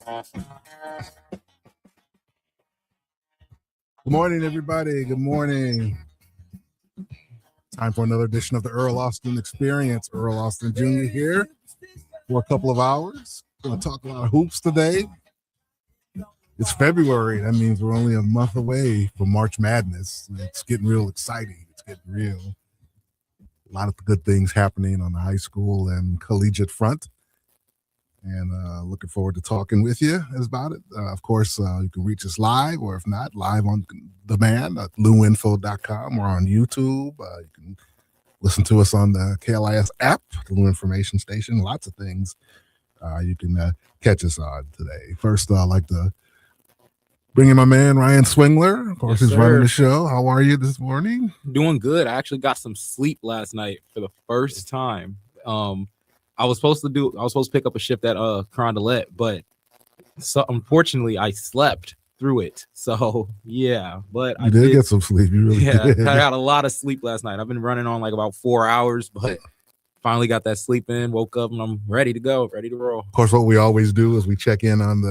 Good morning, everybody. Good morning. Time for another edition of the Earl Austin Experience. Earl Austin Jr. here for a couple of hours. Going to talk a lot of hoops today. It's February. That means we're only a month away from March Madness. It's getting real exciting. It's getting real. A lot of good things happening on the high school and collegiate front. And looking forward to talking with you about it. Of course, you can reach us live, or if not, live on demand at luinfo.com or on YouTube. You can listen to us on the KLIS app, the Lou Information Station. Lots of things you can catch us on today. First, I'd like to bring in my man, Ryan Swingler. Of course, Yes, he's running the show. How are you this morning? Doing good. I actually got some sleep last night for the first time. I was supposed to pick up a shift at Carondelet, but unfortunately I slept through it. So yeah, but I did get some sleep. You really did. I got a lot of sleep last night. I've been running on like about 4 hours, but finally got that sleep in, woke up, and I'm ready to go, ready to roll. Of course, what we always do is we check in on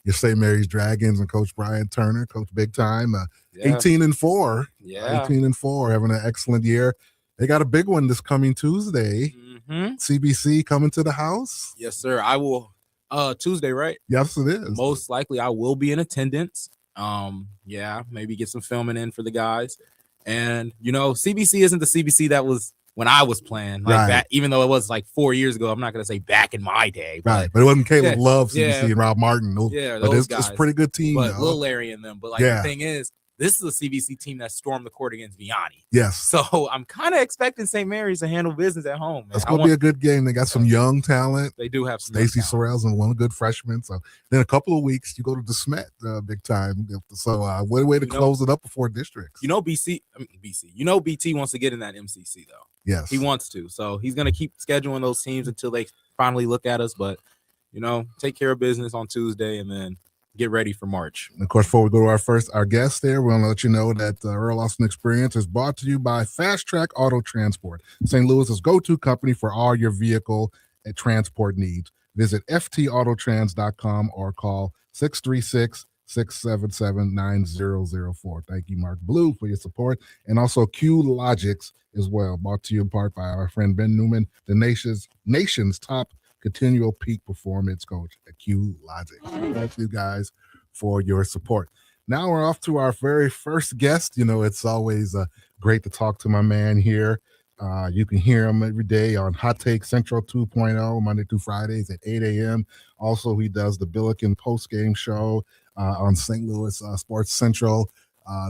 your St. Mary's Dragons and Coach Brian Turner, Coach Big Time, 18-4. Yeah. 18-4, having an excellent year. They got a big one this coming Tuesday. Mm-hmm. CBC coming to the house. Yes, sir. I will. Tuesday, right? Yes, it is. Most likely, I will be in attendance. Maybe get some filming in for the guys. And CBC isn't the CBC that was when I was playing, like that. Even though it was like 4 years ago, I'm not gonna say back in my day, but it wasn't Caleb Love, CBC, and Rob Martin. But it's a pretty good team. But Lil Larry and them. But the thing is, this is a CBC team that stormed the court against Vianney. Yes. So I'm kind of expecting St. Mary's to handle business at home. It's going to be a good game. They got some young talent. They do have some Stacey Sorrell's and one good freshman. So then a couple of weeks, you go to DeSmet Big Time. So what a way to close it up before districts. BT wants to get in that MCC, though. Yes. He wants to. So he's going to keep scheduling those teams until they finally look at us. But, take care of business on Tuesday and then get ready for March. And of course, before we go to our guest there, we want to let you know that Earl Austin Experience is brought to you by Fast Track Auto Transport, St. Louis's go-to company for all your vehicle and transport needs. Visit ftautotrans.com or call 636-677-9004. Thank you, Mark Blue, for your support. And also Q Logics as well, brought to you in part by our friend Ben Newman, the nation's top continual peak performance coach at Q Logic. Thank you guys for your support. Now we're off to our very first guest. It's always great to talk to my man here. You can hear him every day on Hot Take Central 2.0, Monday through Fridays at 8 a.m. Also, he does the Billiken post-game show on St. Louis Sports Central.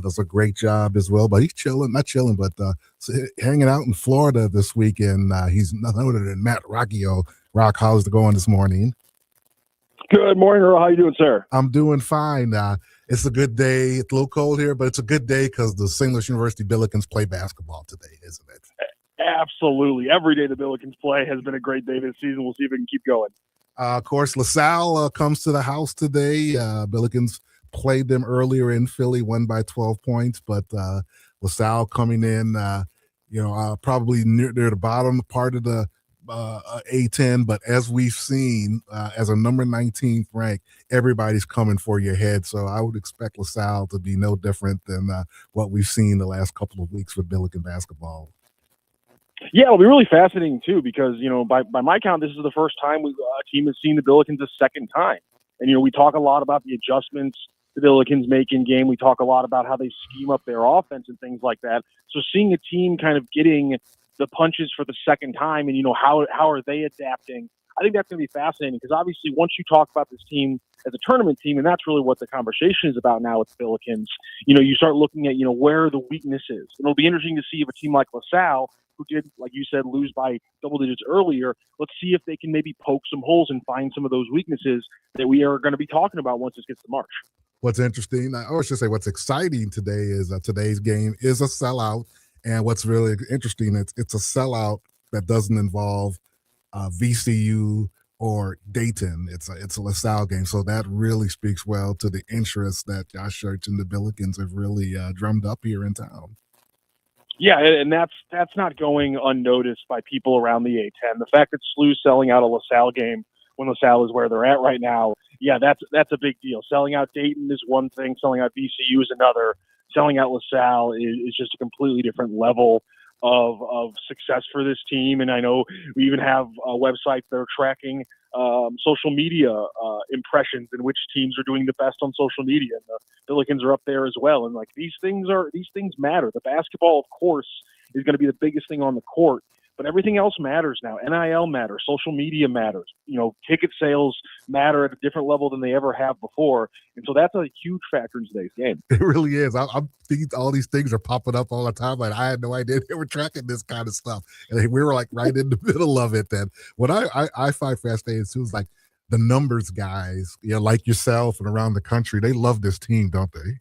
Does a great job as well, but he's hanging out in Florida this weekend. He's nothing other than Matt Rocchio. Rock, how's it going this morning? Good morning, Earl. How you doing, sir? I'm doing fine. It's a good day. It's a little cold here, but it's a good day because the St. Louis University Billikens play basketball today, isn't it? Absolutely. Every day the Billikens play has been a great day this season. We'll see if we can keep going. Of course, LaSalle comes to the house today. Billikens played them earlier in Philly, won by 12 points, but LaSalle coming in, probably near the bottom part of the A10, but as we've seen, as a number 19th rank, everybody's coming for your head. So I would expect LaSalle to be no different than what we've seen the last couple of weeks with Billiken basketball. Yeah, it'll be really fascinating too, because by my count, this is the first time a team has seen the Billikens a second time, and we talk a lot about the adjustments the Billikens make in game. We talk a lot about how they scheme up their offense and things like that. So seeing a team kind of getting the punches for the second time, and how are they adapting? I think that's going to be fascinating, because obviously once you talk about this team as a tournament team, and that's really what the conversation is about now with the Billikens, you start looking at where are the weaknesses. And it'll be interesting to see if a team like LaSalle, who did, like you said, lose by double digits earlier, let's see if they can maybe poke some holes and find some of those weaknesses that we are going to be talking about once this gets to March. What's interesting, or I should say what's exciting today, is today's game is a sellout. And what's really interesting, it's a sellout that doesn't involve VCU or Dayton. It's a LaSalle game. So that really speaks well to the interest that Josh Church and the Billikens have really drummed up here in town. Yeah, and that's not going unnoticed by people around the A10. The fact that SLU's selling out a LaSalle game when LaSalle is where they're at right now, yeah, that's a big deal. Selling out Dayton is one thing. Selling out VCU is another. Selling out LaSalle is just a completely different level of success for this team. And I know we even have websites that are tracking social media impressions and which teams are doing the best on social media. And the Billikens are up there as well. And like these things matter. The basketball, of course, is going to be the biggest thing on the court. But everything else matters now. NIL matters. Social media matters. Ticket sales matter at a different level than they ever have before. And so that's a huge factor in today's game. It really is. I'm thinking all these things are popping up all the time. Like I had no idea they were tracking this kind of stuff. And we were like right in the middle of it then. What I find fascinating too is like the numbers guys, like yourself and around the country, they love this team, don't they?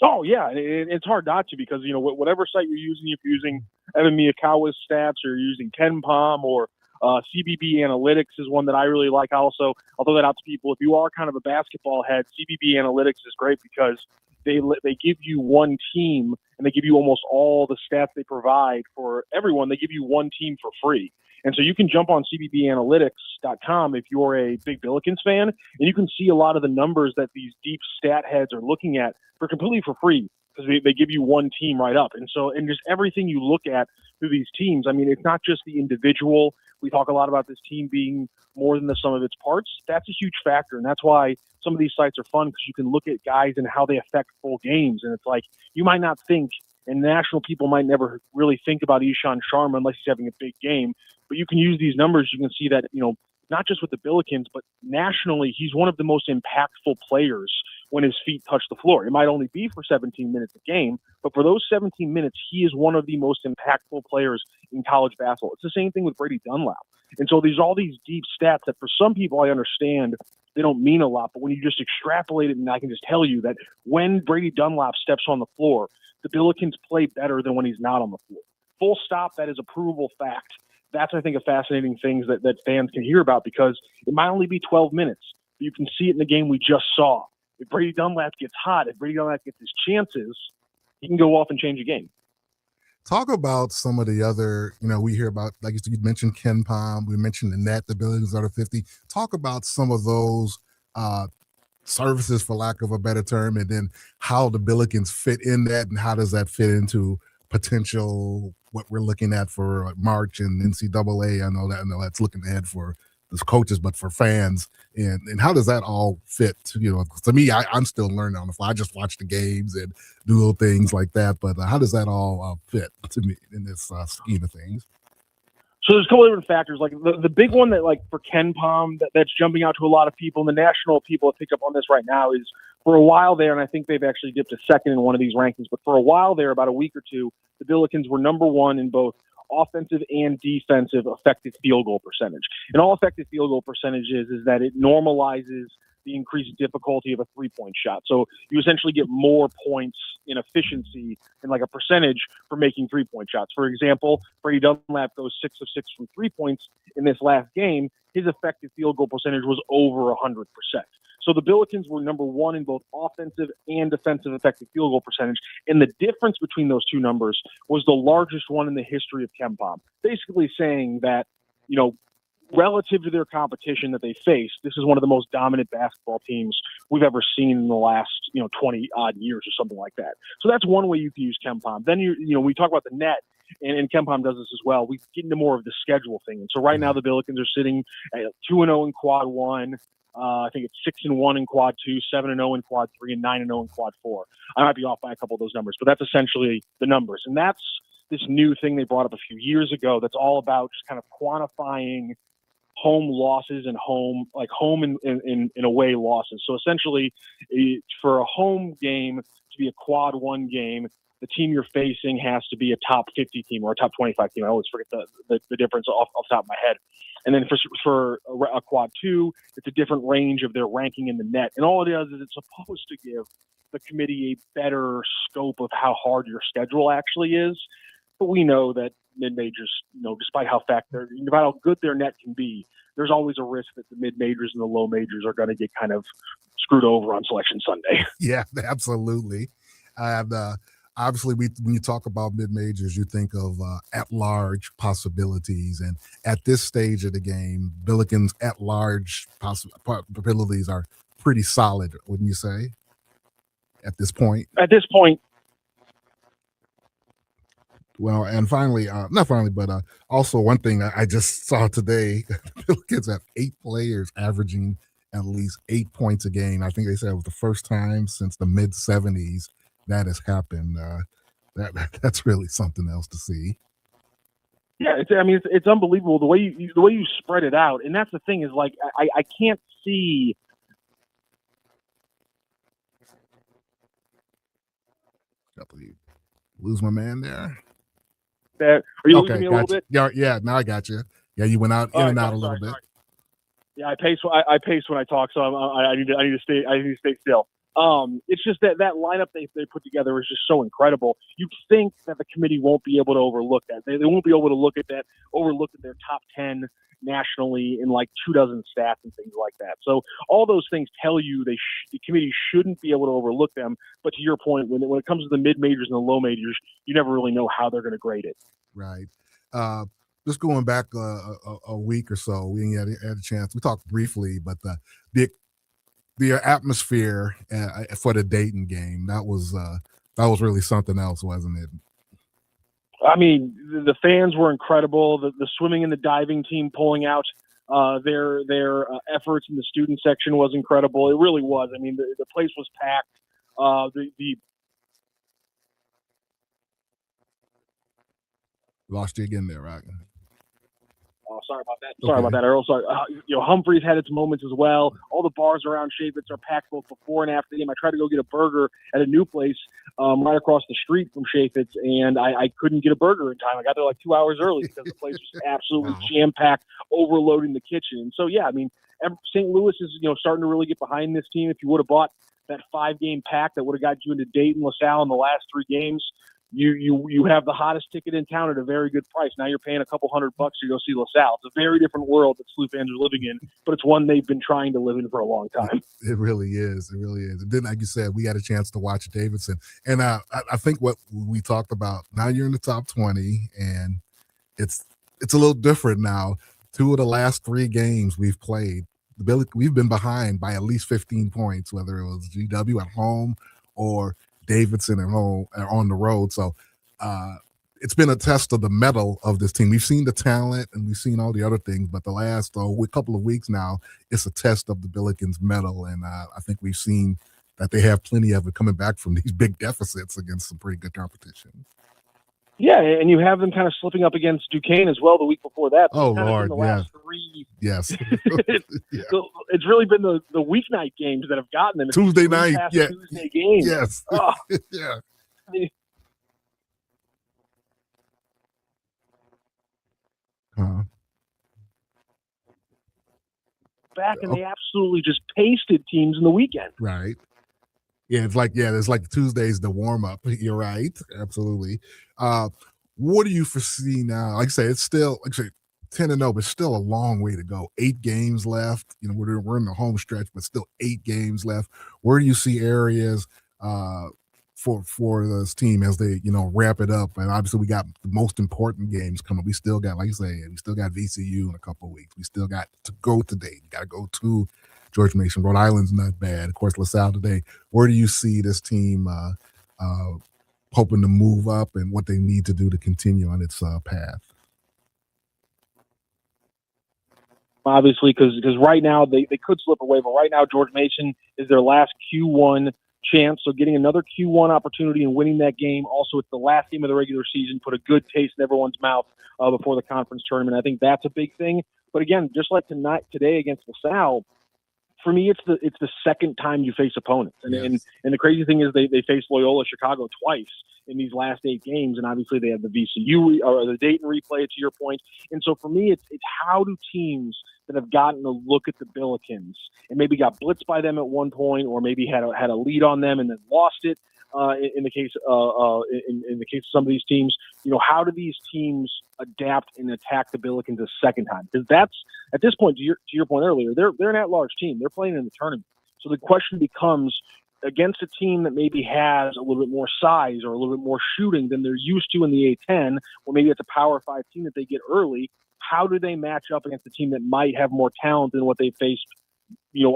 Oh, yeah. It's hard not to because, whatever site you're using, if you're using Evan Miyakawa's stats or you're using KenPom or CBB Analytics is one that I really like also. I'll throw that out to people. If you are kind of a basketball head, CBB Analytics is great because they give you one team and they give you almost all the stats they provide for everyone. They give you one team for free. And so you can jump on cbbanalytics.com if you're a big Billikens fan, and you can see a lot of the numbers that these deep stat heads are looking at completely for free because they give you one team right up. And so, and just everything you look at through these teams, I mean, it's not just the individual. We talk a lot about this team being more than the sum of its parts. That's a huge factor. And that's why some of these sites are fun because you can look at guys and how they affect full games. And it's like, you might not think, and national people might never really think about Ishan Sharma unless he's having a big game. But you can use these numbers. You can see that, not just with the Billikens, but nationally, he's one of the most impactful players when his feet touch the floor. It might only be for 17 minutes a game, but for those 17 minutes, he is one of the most impactful players in college basketball. It's the same thing with Brady Dunlap. And so there's all these deep stats that for some people, I understand they don't mean a lot, but when you just extrapolate it, and I can just tell you that when Brady Dunlap steps on the floor, the Billikens play better than when he's not on the floor. Full stop, that is a provable fact. That's, I think, a fascinating thing that fans can hear about because it might only be 12 minutes. But you can see it in the game we just saw. If Brady Dunlap gets hot, if Brady Dunlap gets his chances, he can go off and change a game. Talk about some of the other, we hear about, like you mentioned KenPom, we mentioned the net, the Billikens Under 50. Talk about some of those services, for lack of a better term, and then how the Billikens fit in that and how does that fit into potential what we're looking at for March and NCAA. I know that's looking ahead for the coaches, but for fans, and how does that all fit? To me, I'm still learning on the fly. I just watch the games and do little things like that. But how does that all fit to me in this scheme of things? So there's a couple of different factors. Like the big one that, like for KenPom, that's jumping out to a lot of people, and the national people that pick up on this right now is for a while there, and I think they've actually dipped a second in one of these rankings, but for a while there, about a week or two, the Billikens were number one in both offensive and defensive effective field goal percentage. And all effective field goal percentage is that it normalizes the increased difficulty of a three-point shot. So you essentially get more points in efficiency and like a percentage for making three-point shots. For example, Brady Dunlap goes 6 of 6 from 3 points in this last game. His effective field goal percentage was over 100%. So the Billikens were number one in both offensive and defensive effective field goal percentage. And the difference between those two numbers was the largest one in the history of KenPom. Basically saying that, relative to their competition that they faced, this is one of the most dominant basketball teams we've ever seen in the last, 20 odd years or something like that. So that's one way you can use KenPom. Then we talk about the net, and KenPom does this as well. We get into more of the schedule thing. And so right now the Billikens are sitting at 2-0 in quad one. I think it's 6-1 in quad 2, 7-0 in quad 3, and 9-0 in quad 4. I might be off by a couple of those numbers, but that's essentially the numbers. And that's this new thing they brought up a few years ago that's all about just kind of quantifying home losses and home and away losses. So essentially, for a home game to be a quad one game, the team you're facing has to be a top 50 team or a top 25 team. I always forget the difference off the top of my head. And then for a quad two, it's a different range of their ranking in the net. And all it is it's supposed to give the committee a better scope of how hard your schedule actually is. But we know that mid-majors, despite how good their net can be, there's always a risk that the mid-majors and the low majors are going to get kind of screwed over on Selection Sunday. Yeah, absolutely. obviously, when you talk about mid majors, you think of at large possibilities, and at this stage of the game, Billikens at large possibilities are pretty solid, wouldn't you say? At this point. At this point, Well, and finally, not finally, but also one thing I just saw today, the Billikens have 8 players averaging at least 8 points a game. I think they said it was the first time since the mid '70s that has happened. That's really something else to see. yeah, it's unbelievable the way you spread it out, and that's the thing is like I can't see. Lose my man there. That are you losing me a little bit? Yeah. Now I got you. Yeah, you went out in and out a little bit. Sorry. Yeah, I pace when I talk, so I need to stay still. It's just that lineup they put together is just so incredible. You'd think that the committee won't be able to overlook that. They won't be able to look at their top 10 nationally in like 24 stats and things like that. So all those things tell you the committee shouldn't be able to overlook them. But to your point, when it comes to the mid majors and the low majors, you never really know how they're going to grade it. Right. Just going back a week or so, we had a chance. We talked briefly, but the atmosphere for the Dayton game, that was really something else, wasn't it? I mean, the fans were incredible. The swimming and the diving team pulling out their efforts in the student section was incredible. It really was. I mean, the place was packed. Lost you again there, right? Oh, sorry about that. Sorry about that, Earl. Sorry. Humphreys had its moments as well. All the bars around Chaffetz are packed both before and after the game. I tried to go get a burger at a new place right across the street from Chaffetz, and I couldn't get a burger in time. I got there like 2 hours early because the place was absolutely jam-packed, overloading the kitchen. So, yeah, I mean, St. Louis is starting to really get behind this team. If you would have bought that 5-game pack that would have got you into Dayton, LaSalle in the last 3 games, you have the hottest ticket in town at a very good price. Now you're paying a couple $100 to go see LaSalle. It's a very different world that SLU fans are living in, but it's one they've been trying to live in for a long time. It really is. It really is. And then, like you said, we had a chance to watch Davidson. And I think what we talked about, now you're in the top 20, and it's a little different now. 2 of the last 3 games we've played, we've been behind by at least 15 points, whether it was GW at home or Davidson at home on the road. So it's been a test of the mettle of this team. We've seen the talent and we've seen all the other things, but the last couple of weeks now, it's a test of the Billikens' mettle. And I think we've seen that they have plenty of it coming back from these big deficits against some pretty good competition. Yeah, and you have them kind of slipping up against Duquesne as well the week before that. Oh, Lord, last 3. Yes. It's really been the weeknight games that have gotten them. Tuesday night, yeah. Tuesday games. Yes. Oh. Yeah. Back and they absolutely just pasted teams in the weekend. Right. Yeah, it's like Tuesday's the warm up. You're right, absolutely. What do you foresee now? Like I say, it's still 10-0, but still a long way to go. 8 games left. We're in the home stretch, but still 8 games left. Where do you see areas for this team as they wrap it up? And obviously, we got the most important games coming. We still got, like you say, we still got VCU in a couple of weeks. We still got to go today. We got to go to George Mason. Rhode Island's not bad. Of course, LaSalle today. Where do you see this team hoping to move up and what they need to do to continue on its path? Obviously, because right now they could slip away, but right now George Mason is their last Q1 chance. So getting another Q1 opportunity and winning that game. Also, it's the last game of the regular season. Put a good taste in everyone's mouth before the conference tournament. I think that's a big thing. But again, just like today against LaSalle, for me, it's the second time you face opponents, and the crazy thing is they faced Loyola Chicago twice in these last 8 games, and obviously they have the VCU or the Dayton replay, to your point. And so for me, it's how do teams that have gotten a look at the Billikens and maybe got blitzed by them at one point, or maybe had a lead on them and then lost it. In the case of some of these teams, how do these teams adapt and attack the Billikens a second time? Because that's, at this point, to your point earlier, they're an at-large team. They're playing in the tournament. So the question becomes, against a team that maybe has a little bit more size or a little bit more shooting than they're used to in the A10, or maybe it's a Power 5 team that they get early, how do they match up against a team that might have more talent than what they faced,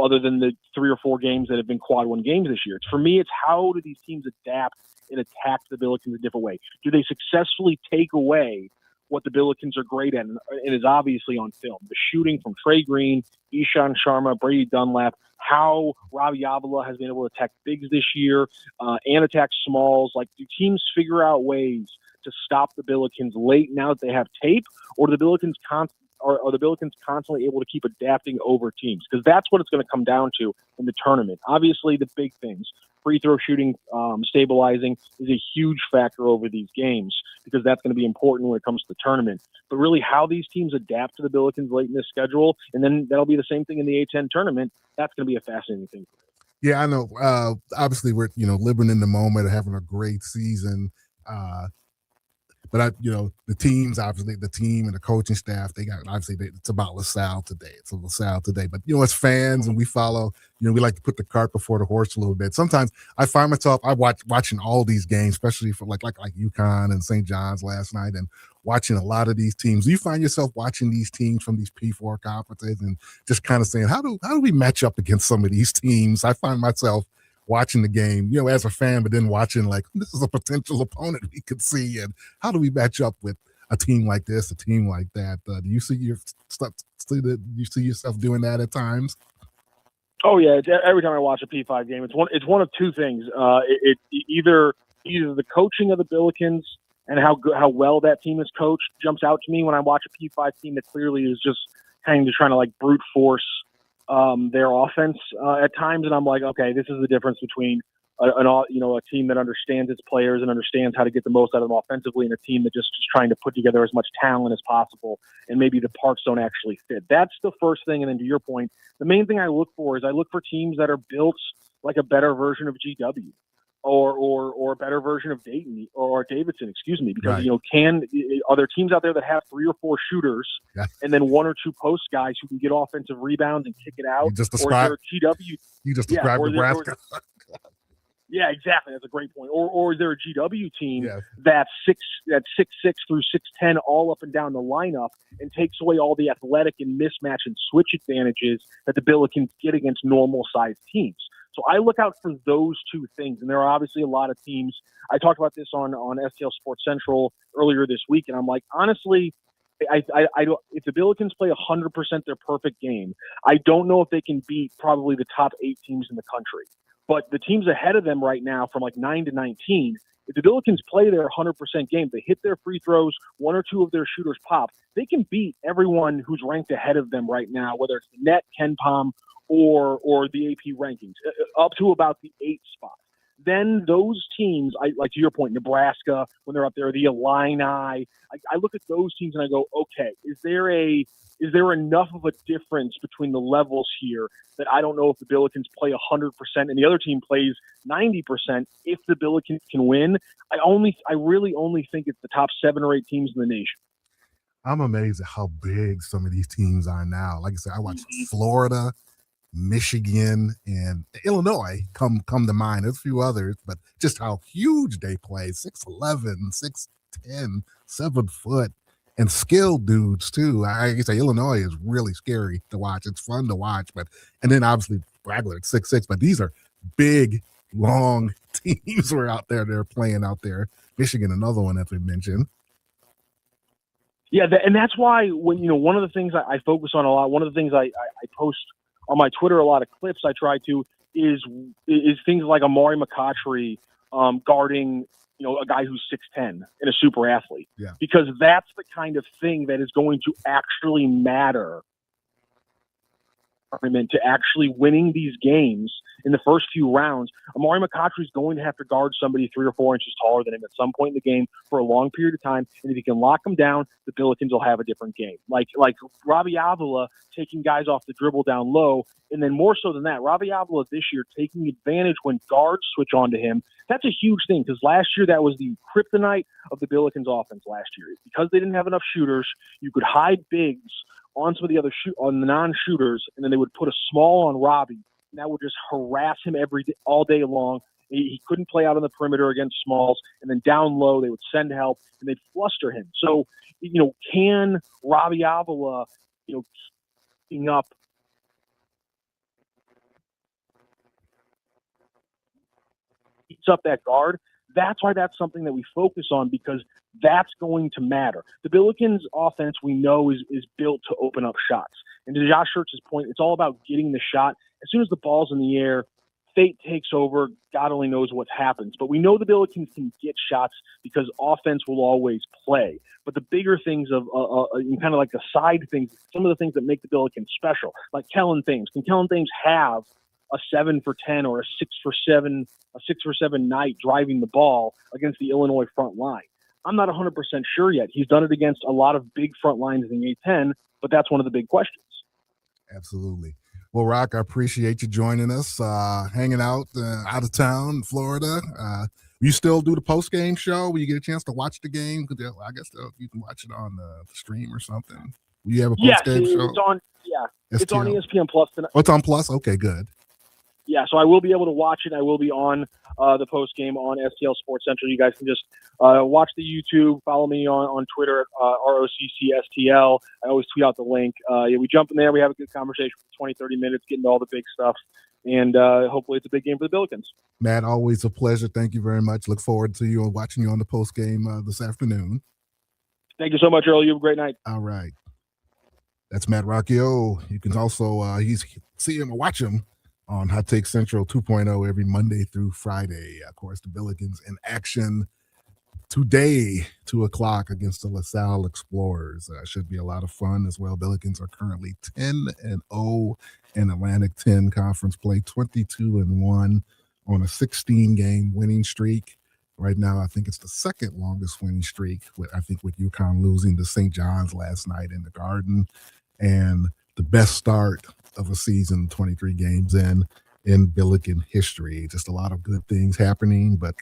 other than the 3 or 4 games that have been quad one games this year? For me, it's how do these teams adapt and attack the Billikens a different way? Do they successfully take away what the Billikens are great at, and is obviously on film? The shooting from Trey Green, Ishan Sharma, Brady Dunlap, how Robbie Avila has been able to attack bigs this year and attack smalls. Like, do teams figure out ways to stop the Billikens late now that they have tape, or do the Billikens are the Billikens constantly able to keep adapting over teams? Because that's what it's going to come down to in the tournament. Obviously, the big things, free throw shooting, stabilizing, is a huge factor over these games, because that's going to be important when it comes to the tournament. But really, how these teams adapt to the Billikens late in this schedule, and then that'll be the same thing in the A10 tournament, that's going to be a fascinating thing. Yeah, I know. Obviously, we're living in the moment, having a great season. But the teams, obviously, the team and the coaching staff, it's about LaSalle today. It's LaSalle today. But as fans, and we follow, we like to put the cart before the horse a little bit. Sometimes I find myself watching all these games, especially for like UConn and St. John's last night, and watching a lot of these teams. Do you find yourself watching these teams from these P4 conferences and just kind of saying, how do we match up against some of these teams? I find myself watching the game, as a fan, but then watching like, this is a potential opponent we could see, and how do we match up with a team like this, a team like that? Do you see yourself doing that at times? Oh yeah, every time I watch a P5 game, it's one of two things. Either the coaching of the Billikens and how well that team is coached jumps out to me when I watch a P5 team that clearly is just kind of trying to like brute force their offense at times, and I'm like, okay, this is the difference between a team that understands its players and understands how to get the most out of them offensively, and a team that just is trying to put together as much talent as possible, and maybe the parts don't actually fit. That's the first thing. And then to your point, the main thing I look for teams that are built like a better version of GW. Or a better version of Dayton or Davidson, excuse me, because right. Are there teams out there that have 3 or 4 shooters and then 1 or 2 post guys who can get offensive rebounds and kick it out? You just described Nebraska. Yeah, exactly. That's a great point. Or is there a GW team that's 6'6" through 6'10", all up and down the lineup, and takes away all the athletic and mismatch and switch advantages that the Billikens get against normal sized teams? So I look out for those two things, and there are obviously a lot of teams. I talked about this on STL Sports Central earlier this week, and I'm like, honestly, I don't. If the Billikens play 100% their perfect game, I don't know if they can beat probably the top 8 teams in the country. But the teams ahead of them right now, from like 9 to 19, if the Billikens play their 100% game, they hit their free throws, 1 or 2 of their shooters pop, they can beat everyone who's ranked ahead of them right now, whether it's the Net, KenPom, or the AP rankings, up to about the 8th spot. Then those teams, like to your point, Nebraska, when they're up there, the Illini, I look at those teams and I go, okay, is there enough of a difference between the levels here that I don't know if the Billikens play 100% and the other team plays 90%? If the Billikens can win, I really only think it's the top 7 or 8 teams in the nation. I'm amazed at how big some of these teams are now. Like I said, I watched Florida, Michigan, and Illinois come to mind. There's a few others, but just how huge they play. 6'11", 6'10", 7 foot, and skilled dudes too. I say Illinois is really scary to watch. It's fun to watch, and then obviously Bragler at 6'6", but these are big, long teams were out there. They're playing out there. Michigan, another one that we mentioned. Yeah, and that's why when one of the things I focus on a lot, one of the things I post on my Twitter, a lot of clips I try to is things like Amari McCautry guarding a guy who's 6'10" and a super athlete, because that's the kind of thing that is going to actually matter to actually winning these games in the first few rounds. Amari McCautry is going to have to guard somebody 3 or 4 inches taller than him at some point in the game for a long period of time. And if he can lock him down, the Billikens will have a different game. Like Robbie Avila taking guys off the dribble down low. And then more so than that, Robbie Avila this year taking advantage when guards switch onto him. That's a huge thing, because last year that was the kryptonite of the Billikens offense last year. Because they didn't have enough shooters, you could hide bigs on some of the other on the non-shooters, and then they would put a small on Robbie, that would just harass him all day long. He couldn't play out on the perimeter against smalls, and then down low they would send help and they'd fluster him. So, can Robbie Avila, keeping up that guard? That's why that's something that we focus on, because that's going to matter. The Billikens offense, we know, is built to open up shots. And to Josh Schertz's point, it's all about getting the shot. As soon as the ball's in the air, fate takes over. God only knows what happens. But we know the Billikens can get shots because offense will always play. But the bigger things of kind of like the side things, some of the things that make the Billikens special, like Kellen Thames. Can Kellen Thames have a 7 for 10 or a 6 for 7 night driving the ball against the Illinois front line? I'm not 100% sure yet. He's done it against a lot of big front lines in the A10, but that's one of the big questions. Absolutely. Well, Rock, I appreciate you joining us, hanging out of town in Florida. You still do the post-game show where you get a chance to watch the game? I guess you can watch it on the stream or something. You have a post-game show? It's on ESPN Plus tonight. Oh, it's on Plus? Okay, good. Yeah, so I will be able to watch it. I will be on the post game on STL Sports Central. You guys can just watch the YouTube. Follow me on Twitter, ROCCSTL. I always tweet out the link. We jump in there. We have a good conversation for 20, 30 minutes, getting to all the big stuff. And hopefully it's a big game for the Billikens. Matt, always a pleasure. Thank you very much. Look forward to you watching you on the post game this afternoon. Thank you so much, Earl. You have a great night. All right. That's Matt Rocchio. You can also see him or watch him on Hot Take Central 2.0 every Monday through Friday. Of course, the Billikens in action today, 2:00 against the LaSalle Explorers. Should be a lot of fun as well. Billikens are currently 10-0 in Atlantic 10 conference play, 22-1 on a 16-game winning streak. Right now, I think it's the second longest winning streak, with UConn losing to St. John's last night in the Garden, and the best start of a season, 23 games in Billiken history. Just a lot of good things happening, but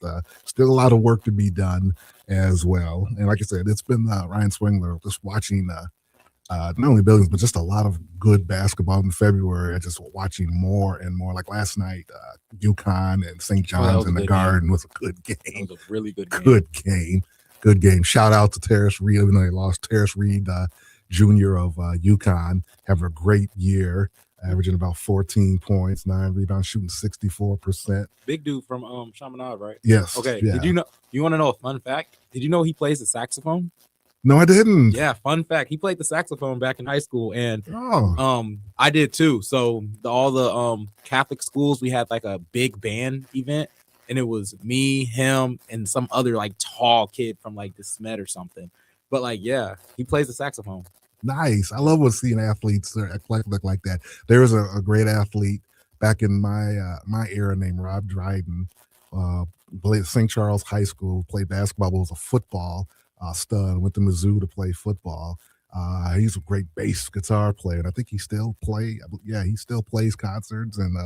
still a lot of work to be done as well. And like I said, it's been Ryan Swingler just watching not only Billikens, but just a lot of good basketball in February. Just watching more and more. Like last night, UConn and St. John's in the Garden was a good game. It was a really good game. Good game. Shout out to Terrace Reed, even though they lost. Terrace Reed, junior of UConn, have a great year, averaging about 14 points, 9 rebounds, shooting 64%. Big dude from Chaminade, right? Yes. Okay. Yeah. Did you know? You want to know a fun fact? Did you know he plays the saxophone? No, I didn't. Yeah, fun fact. He played the saxophone back in high school, and Oh. I did too. So all the Catholic schools, we had like a big band event, and it was me, him, and some other like tall kid from like the Smet or something. But like, yeah, he plays the saxophone. Nice. I love seeing athletes look like that. There was a great athlete back in my era named Rob Dryden. Played at St. Charles High School, played basketball, but was a football stud. Went to Mizzou to play football. He's a great bass guitar player, and I think he still plays concerts and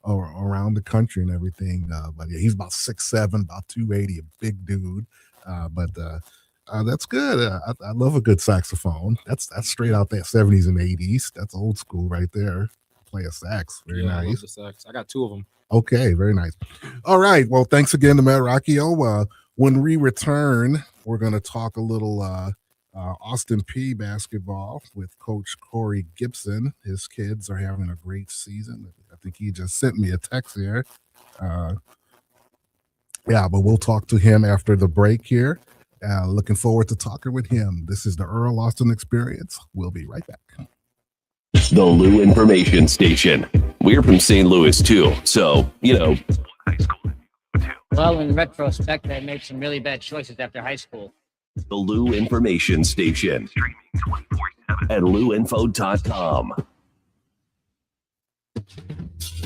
around the country and everything. But yeah, he's about 6'7", about 280, a big dude. That's good. I love a good saxophone. That's straight out there, 70s and 80s. That's old school right there. Play a sax. Very nice. I love the sax. I got 2 of them. Okay, very nice. All right. Well, thanks again to Matt Rocchio. When we return, we're going to talk a little Austin P basketball with Coach Corey Gibson. His kids are having a great season. I think he just sent me a text here. But we'll talk to him after the break here. Looking forward to talking with him. This is the Earl Austin Experience. We'll be right back. The Lou Information Station. We're from St. Louis too, so high school. Well, in retrospect, I made some really bad choices after high school. The Lou Information Station. Streaming 24/7 at louinfo.com.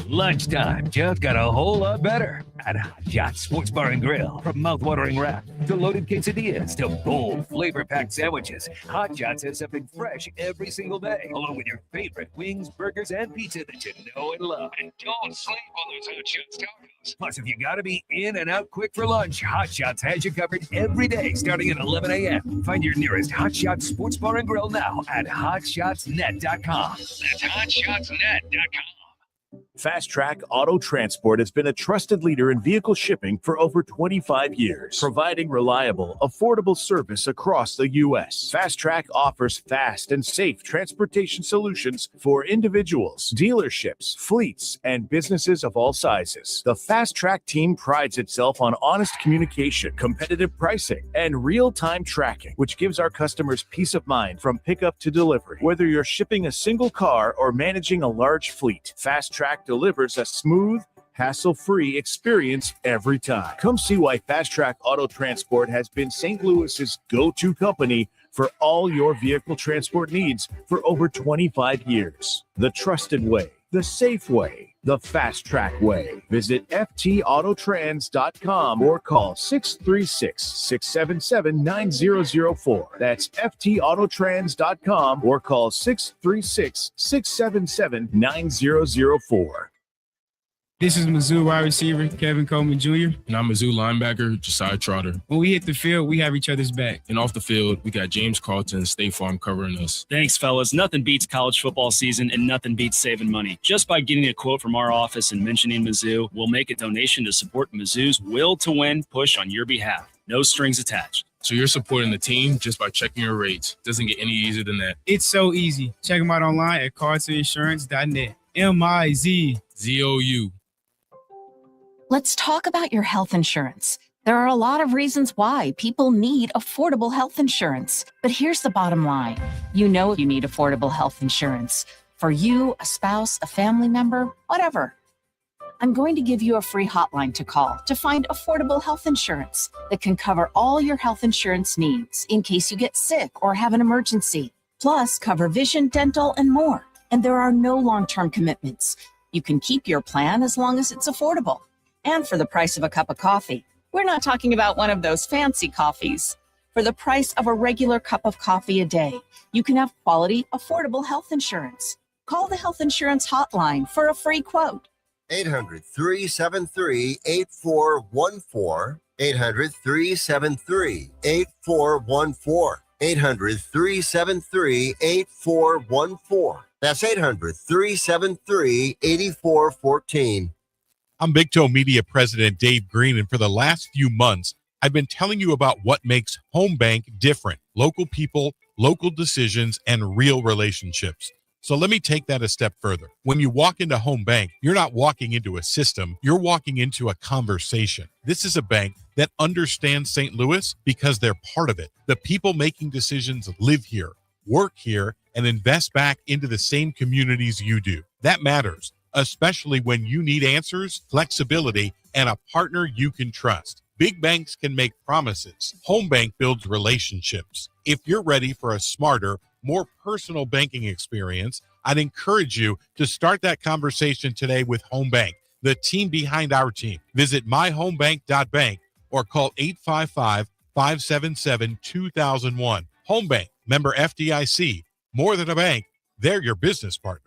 Lunchtime just got a whole lot better at Hot Shot Sports Bar and Grill. From mouth-watering wrap to loaded quesadillas to bold, flavor-packed sandwiches, Hot Shots has something fresh every single day, along with your favorite wings, burgers, and pizza that you know and love. And don't sleep on those Hot Shots tacos. Plus, if you gotta be in and out quick for lunch, Hot Shots has you covered every day starting at 11 a.m. Find your nearest Hot Shots Sports Bar and Grill now at hotshotsnet.com. That's hotshotsnet.com. Fast Track Auto Transport has been a trusted leader in vehicle shipping for over 25 years, providing reliable, affordable service across the U.S. Fast Track offers fast and safe transportation solutions for individuals, dealerships, fleets, and businesses of all sizes. The Fast Track team prides itself on honest communication, competitive pricing, and real-time tracking, which gives our customers peace of mind from pickup to delivery. Whether you're shipping a single car or managing a large fleet, Fast Track delivers a smooth, hassle-free experience every time. Come see why Fast Track Auto Transport has been St. Louis's go-to company for all your vehicle transport needs for over 25 years. The trusted way, the safe way, the Fast Track way. Visit ftautotrans.com or call 636-677-9004. That's ftautotrans.com or call 636-677-9004. This is Mizzou wide receiver Kevin Coleman Jr. And I'm Mizzou linebacker Josiah Trotter. When we hit the field, we have each other's back. And off the field, we got James Carlton and State Farm covering us. Thanks, fellas. Nothing beats college football season and nothing beats saving money. Just by getting a quote from our office and mentioning Mizzou, we'll make a donation to support Mizzou's will to win push on your behalf. No strings attached. So you're supporting the team just by checking your rates. Doesn't get any easier than that. It's so easy. Check them out online at cartoninsurance.net. MIZZOU. Let's talk about your health insurance. There are a lot of reasons why people need affordable health insurance. But here's the bottom line. You know you need affordable health insurance. For you, a spouse, a family member, whatever. I'm going to give you a free hotline to call to find affordable health insurance that can cover all your health insurance needs in case you get sick or have an emergency. Plus, cover vision, dental, and more. And there are no long-term commitments. You can keep your plan as long as it's affordable. And for the price of a cup of coffee. We're not talking about one of those fancy coffees. For the price of a regular cup of coffee a day, you can have quality, affordable health insurance. Call the health insurance hotline for a free quote. 800-373-8414. 800-373-8414. 800-373-8414. That's 800-373-8414. I'm Big Toe Media President Dave Green, and for the last few months, I've been telling you about what makes Home Bank different. Local people, local decisions, and real relationships. So let me take that a step further. When you walk into Home Bank, you're not walking into a system, you're walking into a conversation. This is a bank that understands St. Louis because they're part of it. The people making decisions live here, work here, and invest back into the same communities you do. That matters, especially when you need answers, flexibility, and a partner you can trust. Big banks can make promises. Home Bank builds relationships. If you're ready for a smarter, more personal banking experience, I'd encourage you to start that conversation today with Home Bank, the team behind our team. Visit myhomebank.bank or call 855-577-2001. Home Bank, member FDIC. More than a bank, they're your business partner.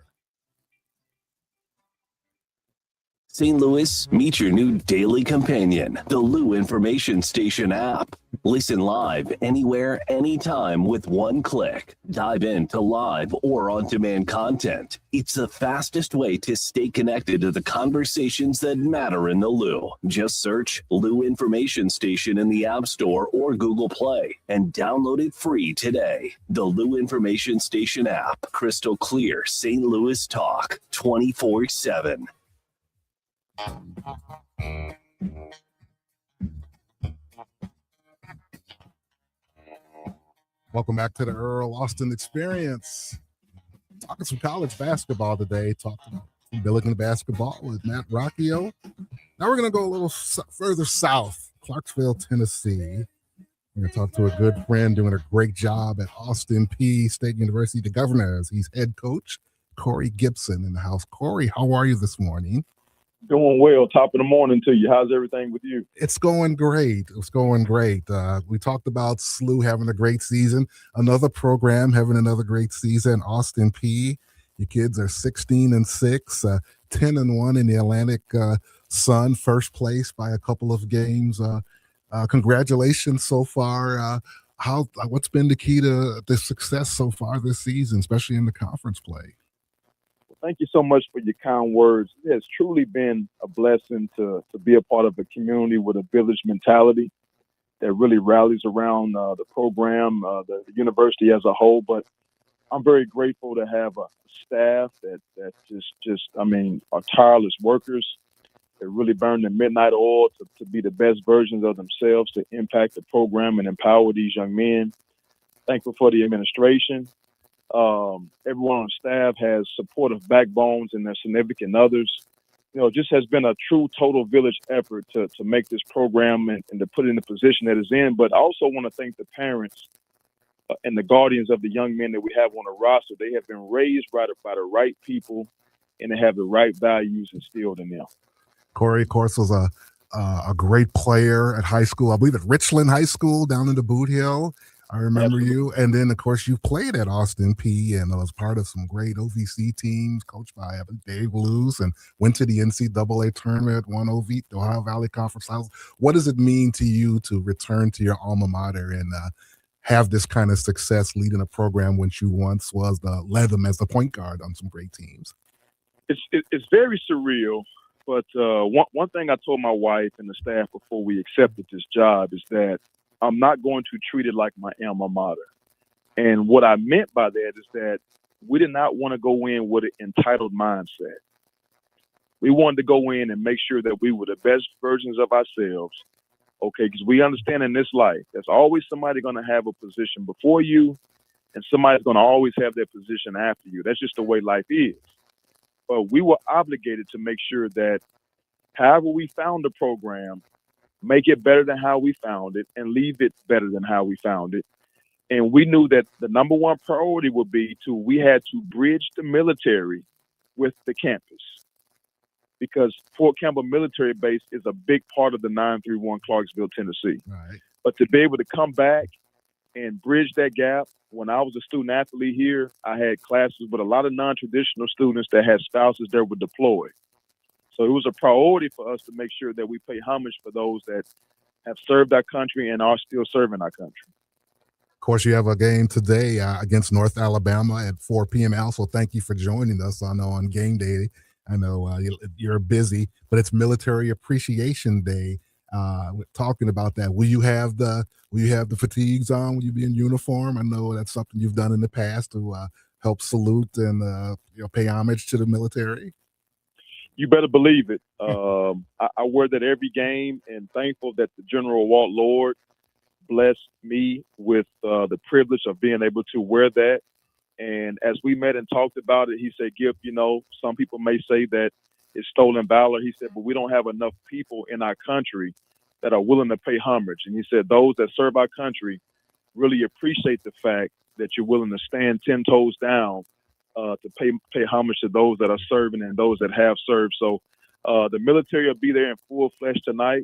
St. Louis, meet your new daily companion, the Lou Information Station app. Listen live anywhere, anytime with one click. Dive into live or on-demand content. It's the fastest way to stay connected to the conversations that matter in the Lou. Just search Lou Information Station in the App Store or Google Play and download it free today. The Lou Information Station app. Crystal clear St. Louis talk 24/7. Welcome back to the Earl Austin Experience. Talking some college basketball today. Talking some Billiken basketball with Matt Rocchio. Now we're going to go a little further south, Clarksville, Tennessee. We're going to talk to a good friend doing a great job at Austin Peay State University, the Governors. He's head coach, Corey Gibson, in the house. Corey, how are you this morning? Doing well. Top of the morning to you. How's everything with you? It's going great. It's going great. We talked about SLU having a great season. Another program having another great season. Austin Peay. Your kids are 16-6, 10-1 in the Atlantic Sun, first place by a couple of games. Congratulations so far. What's been the key to the success so far this season, especially in the conference play? Thank you so much for your kind words. It has truly been a blessing to be a part of a community with a village mentality that really rallies around the program, the university as a whole. But I'm very grateful to have a staff that are tireless workers. They really burn the midnight oil to be the best versions of themselves, to impact the program and empower these young men. Thankful for the administration. Everyone on staff has supportive backbones and their significant others. It just has been a true total village effort to make this program and to put it in the position that it's in. But I also want to thank the parents and the guardians of the young men that we have on the roster. They have been raised by the right people, and they have the right values instilled in them. Corey, of course, was a great player at high school. I believe at Richland High School down in the Boot Hill. I remember you. And then, of course, you played at Austin P and was part of some great OVC teams, coached by Dave Luce, and went to the NCAA tournament, won the Ohio Valley Conference Finals. What does it mean to you to return to your alma mater and have this kind of success leading a program when you once led them as the point guard on some great teams? It's very surreal. But one thing I told my wife and the staff before we accepted this job is that I'm not going to treat it like my alma mater. And what I meant by that is that we did not want to go in with an entitled mindset. We wanted to go in and make sure that we were the best versions of ourselves, okay? Because we understand in this life, there's always somebody going to have a position before you, and somebody's going to always have their position after you. That's just the way life is. But we were obligated to make sure that however we found the program, make it better than how we found it and leave it better than how we found it. And we knew that the number one priority would be we had to bridge the military with the campus, because Fort Campbell Military Base is a big part of the 931 Clarksville, Tennessee. Right. But to be able to come back and bridge that gap, when I was a student athlete here, I had classes with a lot of non-traditional students that had spouses that were deployed. So it was a priority for us to make sure that we pay homage for those that have served our country and are still serving our country. Of course, you have a game today against North Alabama at 4 p.m. Also, thank you for joining us. I know on game day, I know you're busy, but it's Military Appreciation Day. We're talking about that. Will you have the fatigues on? Will you be in uniform? I know that's something you've done in the past to help salute and pay homage to the military. You better believe it. I wear that every game, and thankful that the General Walt Lord blessed me with the privilege of being able to wear that. And as we met and talked about it, he said, Gift, some people may say that it's stolen valor. He said, but we don't have enough people in our country that are willing to pay homage. And he said, those that serve our country really appreciate the fact that you're willing to stand 10 toes down to pay homage to those that are serving and those that have served. So the military will be there in full flesh tonight.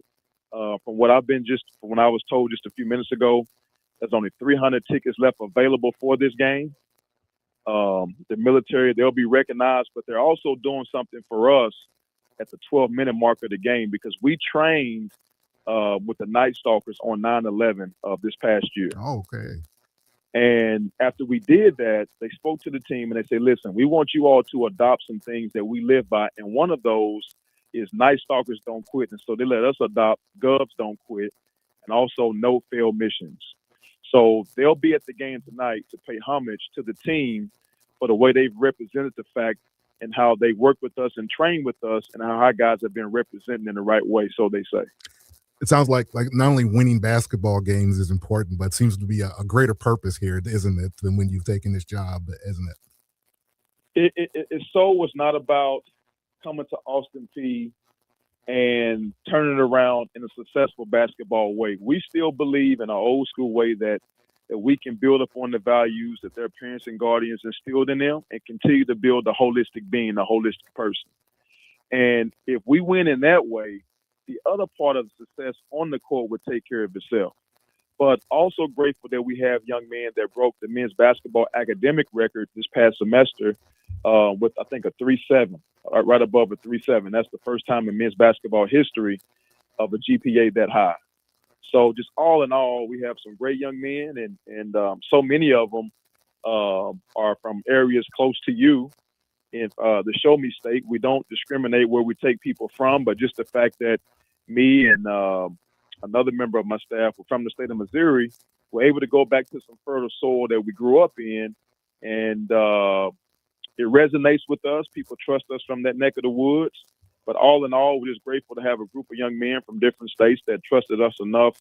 From what when I was told just a few minutes ago, there's only 300 tickets left available for this game. The military, they'll be recognized, but they're also doing something for us at the 12-minute mark of the game, because we trained with the Night Stalkers on 9/11 of this past year. Oh, okay. And after we did that, they spoke to the team and they said, listen, we want you all to adopt some things that we live by. And one of those is Night Stalkers don't quit. And so they let us adopt Govs don't quit, and also no fail missions. So they'll be at the game tonight to pay homage to the team for the way they've represented the fact and how they work with us and train with us, and how our guys have been represented in the right way, so they say. It sounds like not only winning basketball games is important, but it seems to be a greater purpose here, isn't it, than when you've taken this job, isn't it? It so was not about coming to Austin P and turning it around in a successful basketball way. We still believe in our old school way that we can build upon the values that their parents and guardians instilled in them and continue to build a holistic being, a holistic person. And if we win in that way, the other part of the success on the court would take care of itself. But also grateful that we have young men that broke the men's basketball academic record this past semester with, I think, a 3.7, right above a 3.7. That's the first time in men's basketball history of a GPA that high. So just all in all, we have some great young men, and so many of them are from areas close to you. in the Show Me State. We don't discriminate where we take people from, but just the fact that me and another member of my staff were from the state of Missouri, were able to go back to some fertile soil that we grew up in, and it resonates with us. People trust us from that neck of the woods. But all in all, we're just grateful to have a group of young men from different states that trusted us enough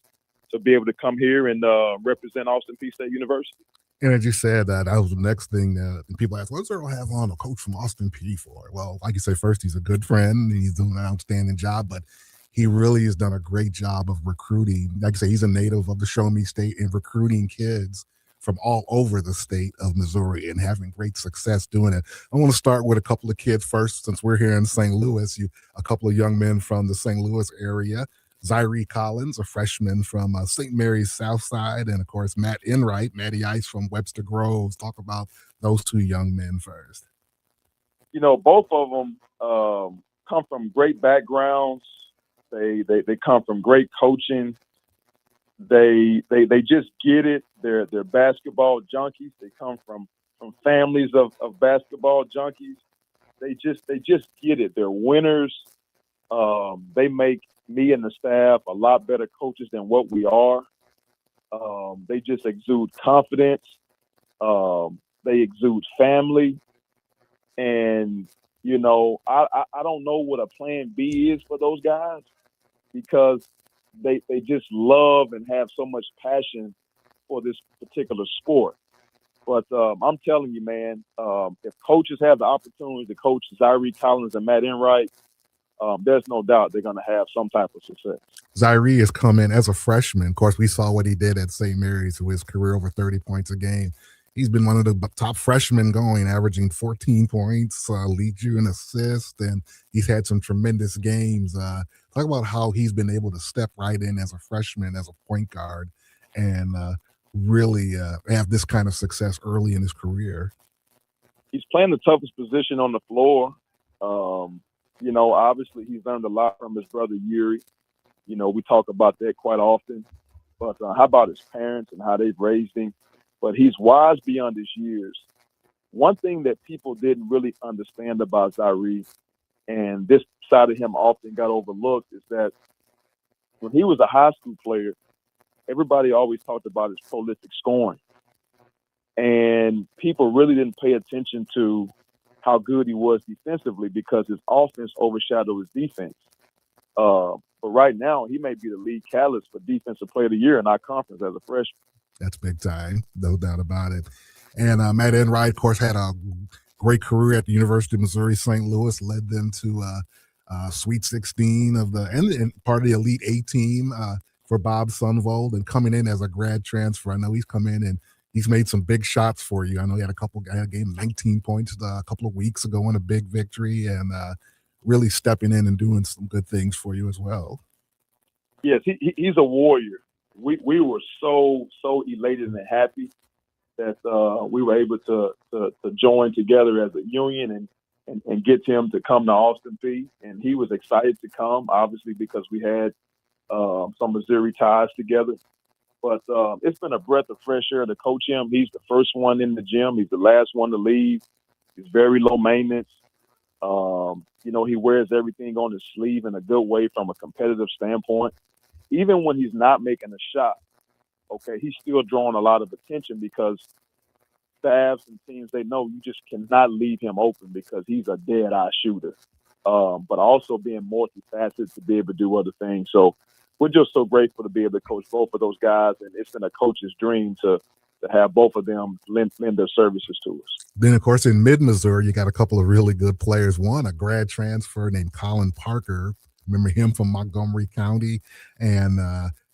to be able to come here and represent Austin Peay State University. And as you said, that was the next thing that people ask, what's Earl have on a coach from Austin Peay for? Well, like you say, first, he's a good friend. And he's doing an outstanding job, but he really has done a great job of recruiting. Like I say, he's a native of the Show Me State and recruiting kids from all over the state of Missouri and having great success doing it. I want to start with a couple of kids first, since we're here in St. Louis. A couple of young men from the St. Louis area. Zyree Collins, a freshman from St. Mary's South Side, and of course Matt Enright, Matty Ice from Webster Groves. Talk about those two young men first. You know, both of them come from great backgrounds. They come from great coaching. They just get it. They're basketball junkies. They come from families of basketball junkies. They just get it. They're winners. They make me and the staff a lot better coaches than what we are. They just exude confidence. They exude family. And, you know, I don't know what a plan B is for those guys, because they just love and have so much passion for this particular sport. But I'm telling you, man, if coaches have the opportunity to coach Zyree Collins and Matt Enright, there's no doubt they're going to have some type of success. Zyree has come in as a freshman. Of course, we saw what he did at St. Mary's with his career over 30 points a game. He's been one of the top freshmen going, averaging 14 points, leads you in assists, and he's had some tremendous games. Talk about how he's been able to step right in as a freshman, as a point guard, and really have this kind of success early in his career. He's playing the toughest position on the floor. You know, obviously he's learned a lot from his brother Yuri. You know, we talk about that quite often. But how about his parents and how they've raised him? But he's wise beyond his years. One thing that people didn't really understand about Zyree, and this side of him often got overlooked, is that when he was a high school player, everybody always talked about his prolific scoring. And people really didn't pay attention to how good he was defensively, because his offense overshadowed his defense. But right now, he may be the lead catalyst for Defensive Player of the Year in our conference as a freshman. That's big time, no doubt about it. And Matt Enright, of course, had a great career at the University of Missouri St. Louis, led them to Sweet 16 of and part of the Elite 8 team for Bob Sunvold, and coming in as a grad transfer. I know he's come in and he's made some big shots for you. I know he had a game 19 points a couple of weeks ago in a big victory, and really stepping in and doing some good things for you as well. Yes, he's a warrior. We were so elated and happy that we were able to join together as a union and get him to come to Austin Peay. And he was excited to come, obviously, because we had some Missouri ties together. But it's been a breath of fresh air to coach him. He's the first one in the gym. He's the last one to leave. He's very low maintenance. You know, he wears everything on his sleeve in a good way from a competitive standpoint. Even when he's not making a shot, okay, he's still drawing a lot of attention, because staffs and teams, they know you just cannot leave him open, because he's a dead-eye shooter. But also being multifaceted to be able to do other things. So we're just so grateful to be able to coach both of those guys, and it's been a coach's dream to have both of them lend their services to us. Then, of course, in mid-Missouri, you got a couple of really good players. One, a grad transfer named Colin Parker. Remember him from Montgomery County, and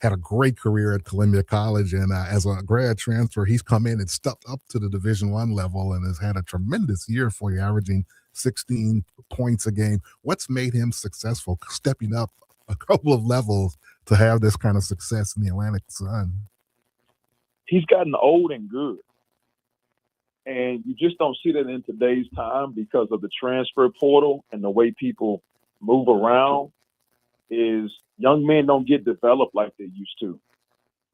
had a great career at Columbia College. And as a grad transfer, he's come in and stepped up to the Division I level and has had a tremendous year for you, averaging 16 points a game. What's made him successful, stepping up a couple of levels to have this kind of success in the Atlantic Sun? He's gotten old and good. And you just don't see that in today's time because of the transfer portal and the way people move around. Is young men don't get developed like they used to.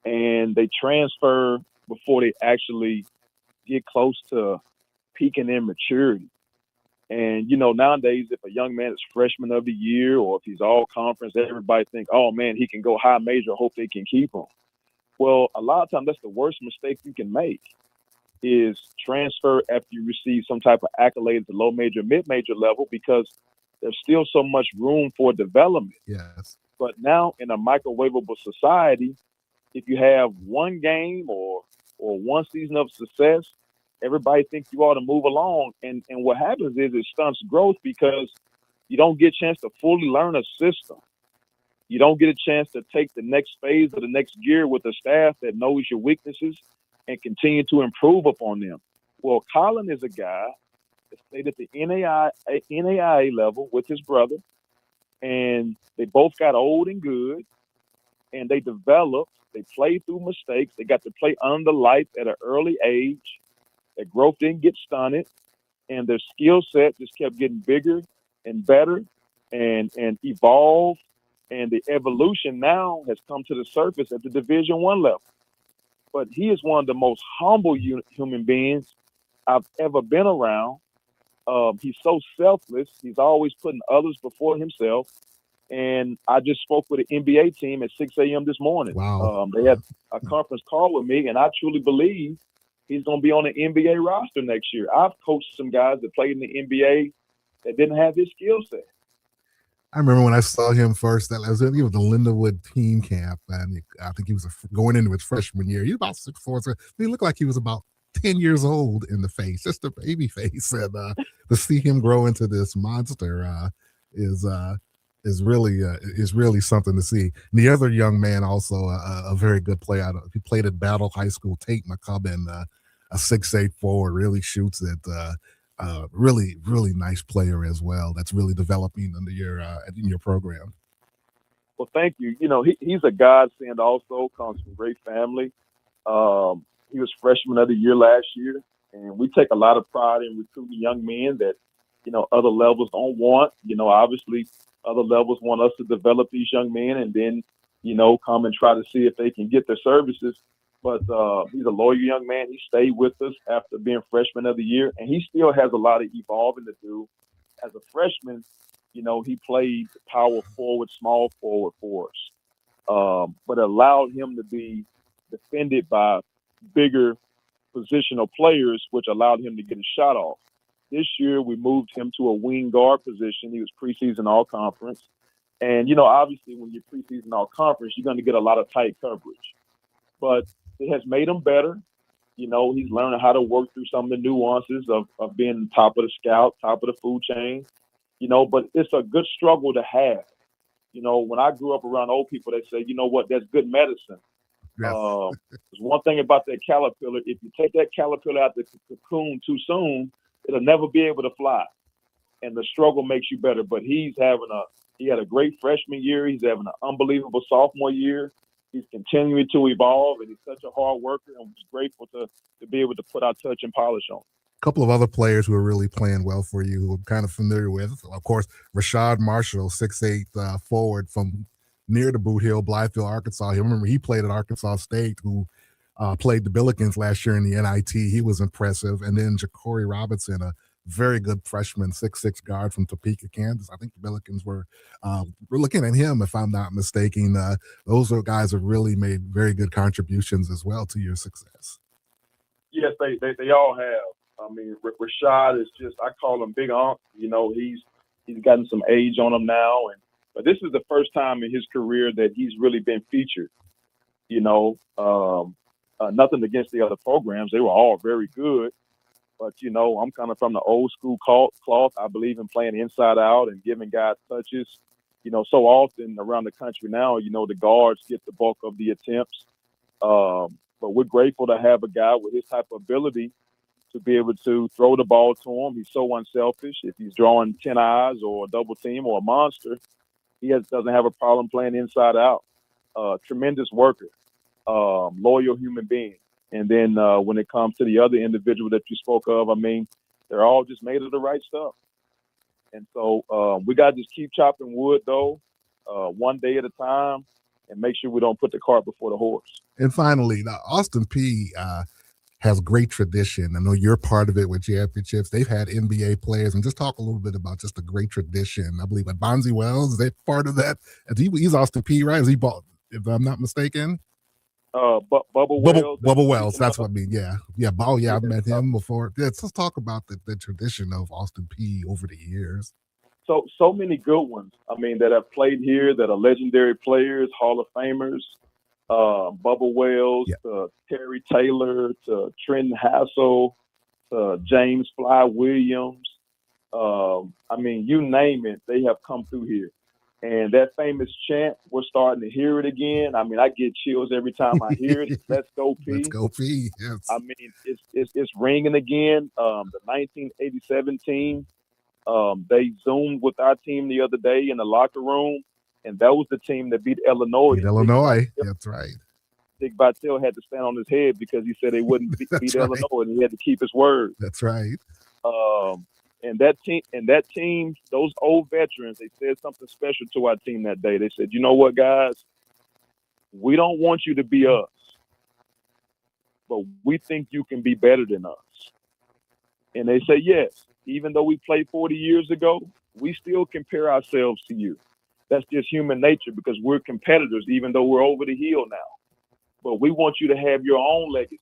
And they transfer before they actually get close to peaking in maturity. And, nowadays, if a young man is freshman of the year or if he's all conference, everybody think, oh, man, he can go high major, hope they can keep him. Well, a lot of times that's the worst mistake you can make is transfer after you receive some type of accolade at the low major, mid-major level, because there's still so much room for development. Yes. But now in a microwavable society, if you have one game or one season of success, everybody thinks you ought to move along. And what happens is it stunts growth because you don't get a chance to fully learn a system. You don't get a chance to take the next phase or the next gear with a staff that knows your weaknesses and continue to improve upon them. Well, Colin is a guy that stayed at the NAIA level with his brother, and they both got old and good, and they developed. They played through mistakes. They got to play under the lights at an early age. Their growth didn't get stunted, and their skill set just kept getting bigger and better and evolved. And the evolution now has come to the surface at the Division I level. But he is one of the most humble human beings I've ever been around. He's so selfless. He's always putting others before himself. And I just spoke with an NBA team at 6 a.m. this morning. Wow. They had a conference call with me, and I truly believe he's going to be on the NBA roster next year. I've coached some guys that played in the NBA that didn't have his skill set. I remember when I saw him first, he was at the Lindenwood team camp, and I think he was going into his freshman year. He was about 6'4", so he looked like he was about 10 years old in the face, just a baby face. And to see him grow into this monster is really something to see. And the other young man, also a very good player. He played at Battle High School, Tate McCubbin, a 6'8" forward, really shoots it. Really, really nice player as well. That's really developing under in your program. Well, thank you. He's a godsend also, comes from a great family. He was freshman of the year last year, and we take a lot of pride in recruiting young men that, other levels don't want. Obviously, other levels want us to develop these young men and then, come and try to see if they can get their services. But he's a loyal young man. He stayed with us after being freshman of the year, and he still has a lot of evolving to do. As a freshman, he played power forward, small forward for us, but allowed him to be defended by bigger positional players, which allowed him to get a shot off. This year, we moved him to a wing guard position. He was preseason all-conference. And, obviously, when you're preseason all-conference, you're going to get a lot of tight coverage. But it has made him better. He's learning how to work through some of the nuances of being top of the scout, top of the food chain. But it's a good struggle to have. When I grew up around old people, they say, that's good medicine. Yes. There's one thing about that caterpillar. If you take that caterpillar out the cocoon too soon, it'll never be able to fly. And the struggle makes you better. But he had a great freshman year. He's having an unbelievable sophomore year. He's continuing to evolve, and he's such a hard worker, and we're just grateful to be able to put our touch and polish on him. A couple of other players who are really playing well for you, who I'm kind of familiar with. Of course, Rashad Marshall, 6'8", forward from near the Boot Hill, Blythefield, Arkansas. He played at Arkansas State, who played the Billikens last year in the NIT. He was impressive. And then Ja'Cory Robinson, a very good freshman, 6'6" guard from Topeka, Kansas. I think the Billikens were looking at him, if I'm not mistaken. Those are guys have really made very good contributions as well to your success. Yes, they all have. I mean, Rashad is just, I call him Big Unc. He's gotten some age on him now, but this is the first time in his career that he's really been featured. Nothing against the other programs; they were all very good. But I'm kind of from the old school cloth. I believe in playing inside out and giving guys touches. So often around the country now, the guards get the bulk of the attempts. But we're grateful to have a guy with his type of ability to be able to throw the ball to him. He's so unselfish. If he's drawing 10 eyes or a double team or a monster, he doesn't have a problem playing inside out. Tremendous worker, loyal human being. And then when it comes to the other individual that you spoke of, I mean, they're all just made of the right stuff. And so we got to just keep chopping wood, though, one day at a time, and make sure we don't put the cart before the horse. And finally, Austin Peay has great tradition. I know you're part of it with championships. They've had NBA players, and just talk a little bit about just a great tradition. I believe like Bonzi Wells, is they part of that? He's Austin P, right? Is he bought, if I'm not mistaken? Bubba Wells. That's what I mean. Yeah. Oh, yeah. I've met him before. Yeah, let's talk about the tradition of Austin P over the years. So many good ones. I mean, that have played here, that are legendary players, Hall of Famers. Bubba Wells, to Terry Taylor, to Trenton Hassel, to James Fly Williams. I mean, you name it, they have come through here. And that famous chant, we're starting to hear it again. I mean, I get chills every time I hear it. Let's go P. Let's go P. Yes. I mean, it's ringing again. The 1987 team, they Zoomed with our team the other day in the locker room, and that was the team that beat Illinois. That's right. Dick Vitale had to stand on his head because he said they wouldn't beat Illinois, and he had to keep his word. That's right. And that team, those old veterans, they said something special to our team that day. They said, "You know what, guys? We don't want you to be us, but we think you can be better than us." And they say, yes, even though we played 40 years ago, we still compare ourselves to you. That's just human nature because we're competitors, even though we're over the hill now. But we want you to have your own legacy.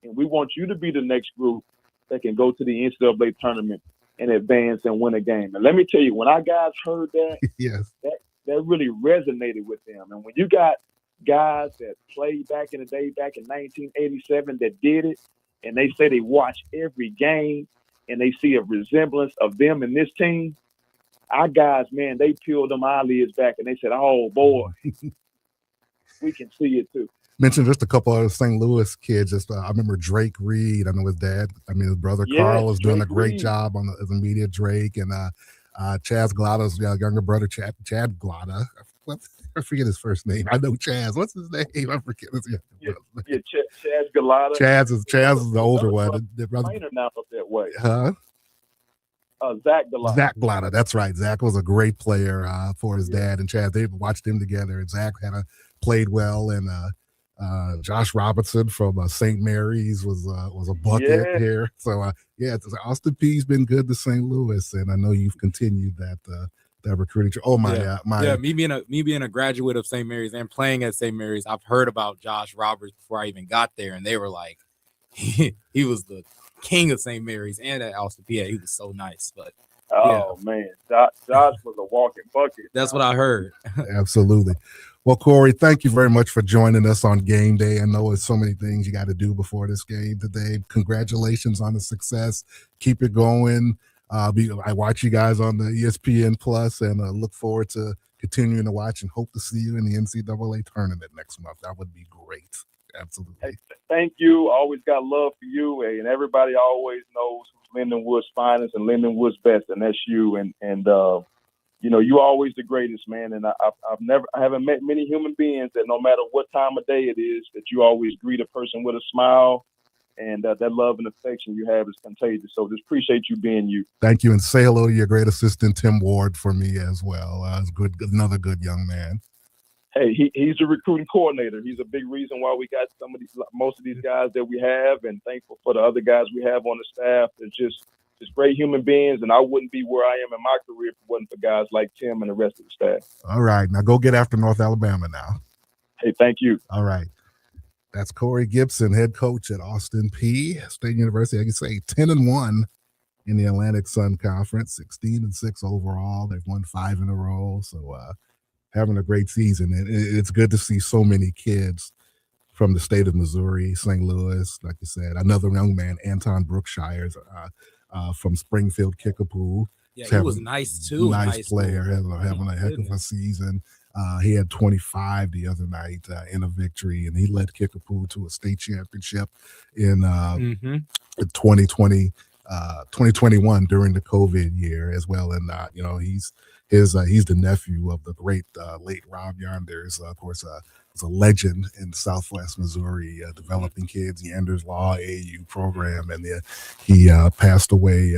And we want you to be the next group that can go to the NCAA tournament and advance and win a game. And let me tell you, when our guys heard that, that really resonated with them. And when you got guys that played back in the day, back in 1987, that did it, and they say they watch every game and they see a resemblance of them and this team, our guys, man, they peeled them eyelids back and they said, "Oh, boy, we can see it too." Mentioned just a couple of St. Louis kids. I remember Drake Reed. I know his dad. His brother Carl is doing a great job as a media. Drake and Chaz Glada's younger brother, Chad Glada. I forget his first name. I know Chaz. What's his name? I forget his name. Chaz Glada. Chaz is the older one. The brother now up that way. Zach Glada. That's right. Zach was a great player for his dad and Chaz. They watched him together, and Zach played well. And Josh Robinson from St. Mary's was a bucket here. So Austin P's been good to St. Louis, and I know you've continued that recruiting. Me being a graduate of St. Mary's and playing at St. Mary's, I've heard about Josh Roberts before I even got there, and they were like, he was the king of St. Mary's and at Austin P. He was so nice, but man, Josh was a walking bucket. That's what I heard. Absolutely. Well, Corey, thank you very much for joining us on game day. I know there's so many things you got to do before this game today. Congratulations on the success. Keep it going. I watch you guys on the ESPN Plus and look forward to continuing to watch and hope to see you in the NCAA tournament next month. That would be great. Absolutely. Hey, thank you. Always got love for you, and everybody always knows who's Lindenwood's finest and Lindenwood's best, and that's you. And you're always the greatest, man. And I haven't met many human beings that no matter what time of day it is, that you always greet a person with a smile, and that love and affection you have is contagious. So just appreciate you being you. Thank you, and say hello to your great assistant Tim Ward for me as well. He's another good young man. Hey, he's a recruiting coordinator. He's a big reason why we got most of these guys that we have, and thankful for the other guys we have on the staff. They're just great human beings, and I wouldn't be where I am in my career if it wasn't for guys like Tim and the rest of the staff. All right, now go get after North Alabama now. Hey, thank you. All right. That's Corey Gibson, head coach at Austin P State University. I can say 10-1 in the Atlantic Sun Conference, 16-6 overall. They've won 5 in a row. So having a great season. And it's good to see so many kids from the state of Missouri, St. Louis, like you said. Another young man, Anton Brookshire, from Springfield, Kickapoo. Yeah, he was nice too. Nice player, having a heck of a season. He had 25 the other night in a victory, and he led Kickapoo to a state championship in 2021 during the COVID year as well. And he's the nephew of the great late Rob Yonders, of course. Is a legend in Southwest Missouri, developing kids, Yanders Law AAU program, and he passed away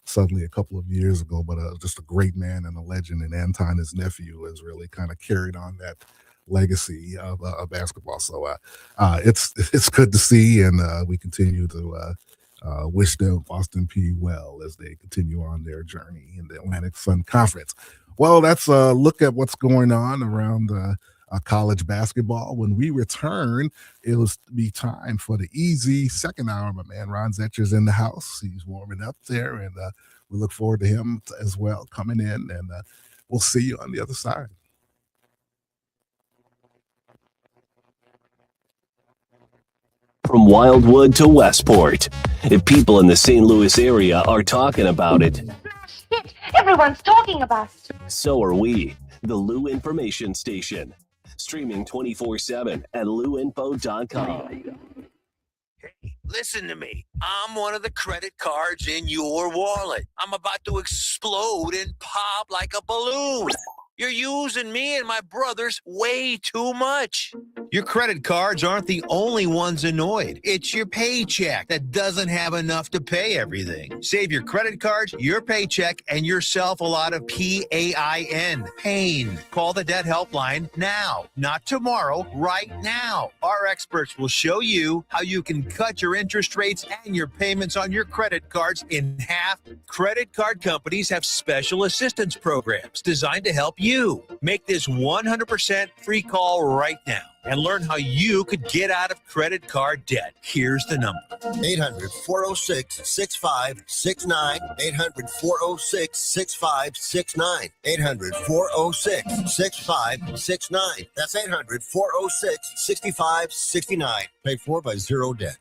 suddenly a couple of years ago. But just a great man and a legend. And Anton, his nephew, has really kind of carried on that legacy of basketball. So it's good to see, and we continue to wish them Boston P well as they continue on their journey in the Atlantic Sun Conference. Well, let's look at what's going on around college basketball. When we return, it'll be time for the easy second hour. My man Ron Zetcher's in the house. He's warming up there, and we look forward to him as well coming in, and we'll see you on the other side. From Wildwood to Westport, if people in the St. Louis area are talking about it, Shit, everyone's talking about it. so are we. The Lou Information Station. Streaming 24/7 at louinfo.com. Listen to me. I'm one of the credit cards in your wallet. I'm about to explode and pop like a balloon. You're using me and my brothers way too much. Your credit cards aren't the only ones annoyed. It's your paycheck that doesn't have enough to pay everything. Save your credit cards, your paycheck, and yourself a lot of PAIN. Pain. Call the debt helpline now, not tomorrow, right now. Our experts will show you how you can cut your interest rates and your payments on your credit cards in half. Credit card companies have special assistance programs designed to help you. Make this 100% free call right now and learn how you could get out of credit card debt. Here's the number. 800-406-6569. 800-406-6569. 800-406-6569. That's 800-406-6569. Paid for by Zero Debt.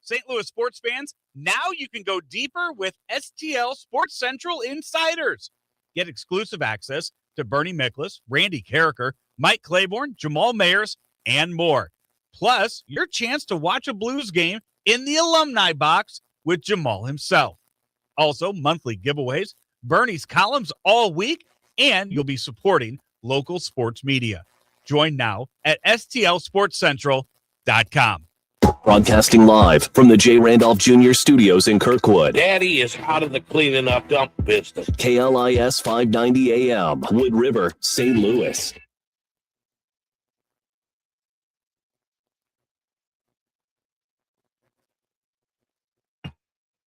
St. Louis sports fans, now you can go deeper with STL Sports Central Insiders. Get exclusive access to Bernie Miklasz, Randy Carricker, Mike Claiborne, Jamal Mayers, and more. Plus, your chance to watch a Blues game in the alumni box with Jamal himself. Also, monthly giveaways, Bernie's columns all week, and you'll be supporting local sports media. Join now at stlsportscentral.com. Broadcasting live from the J. Randolph Jr. Studios in Kirkwood. Daddy is out of the cleaning up dump business. KLIS 590 AM, Wood River, St. Louis.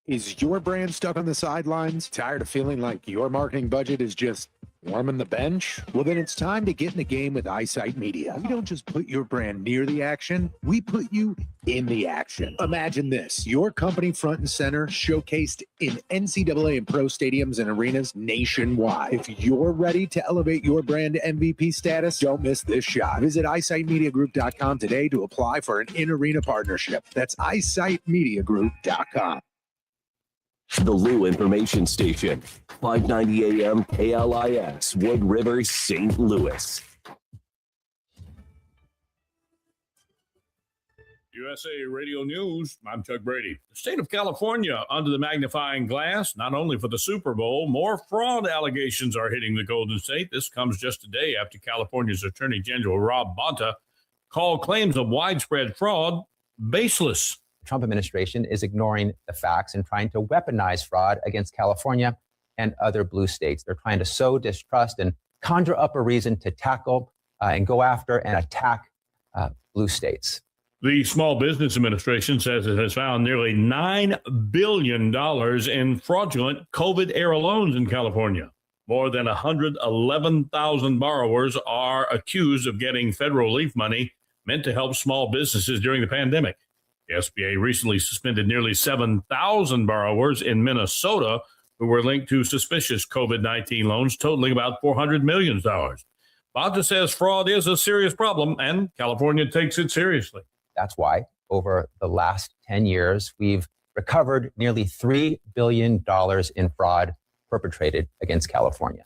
Is your brand stuck on the sidelines? Tired of feeling like your marketing budget is just warming the bench? Well, then it's time to get in the game with EyeSight Media. We don't just put your brand near the action, we put you in the action. Imagine this, your company front and center, showcased in NCAA and pro stadiums and arenas nationwide. If you're ready to elevate your brand to MVP status, don't miss this shot. Visit eyesightmediagroup.com today to apply for an in-arena partnership. That's eyesightmediagroup.com. The Lou Information Station, 590 AM KLIS, Wood River, St. Louis. USA Radio News, I'm Chuck Brady. The state of California under the magnifying glass, not only for the Super Bowl, more fraud allegations are hitting the Golden State. This comes just a day after California's Attorney General Rob Bonta called claims of widespread fraud baseless. Trump administration is ignoring the facts and trying to weaponize fraud against California and other blue states. They're trying to sow distrust and conjure up a reason to tackle and go after and attack blue states. The Small Business Administration says it has found nearly $9 billion in fraudulent COVID-era loans in California. More than 111,000 borrowers are accused of getting federal relief money meant to help small businesses during the pandemic. The SBA recently suspended nearly 7,000 borrowers in Minnesota who were linked to suspicious COVID-19 loans totaling about $400 million. Bonta says fraud is a serious problem and California takes it seriously. That's why over the last 10 years, we've recovered nearly $3 billion in fraud perpetrated against California.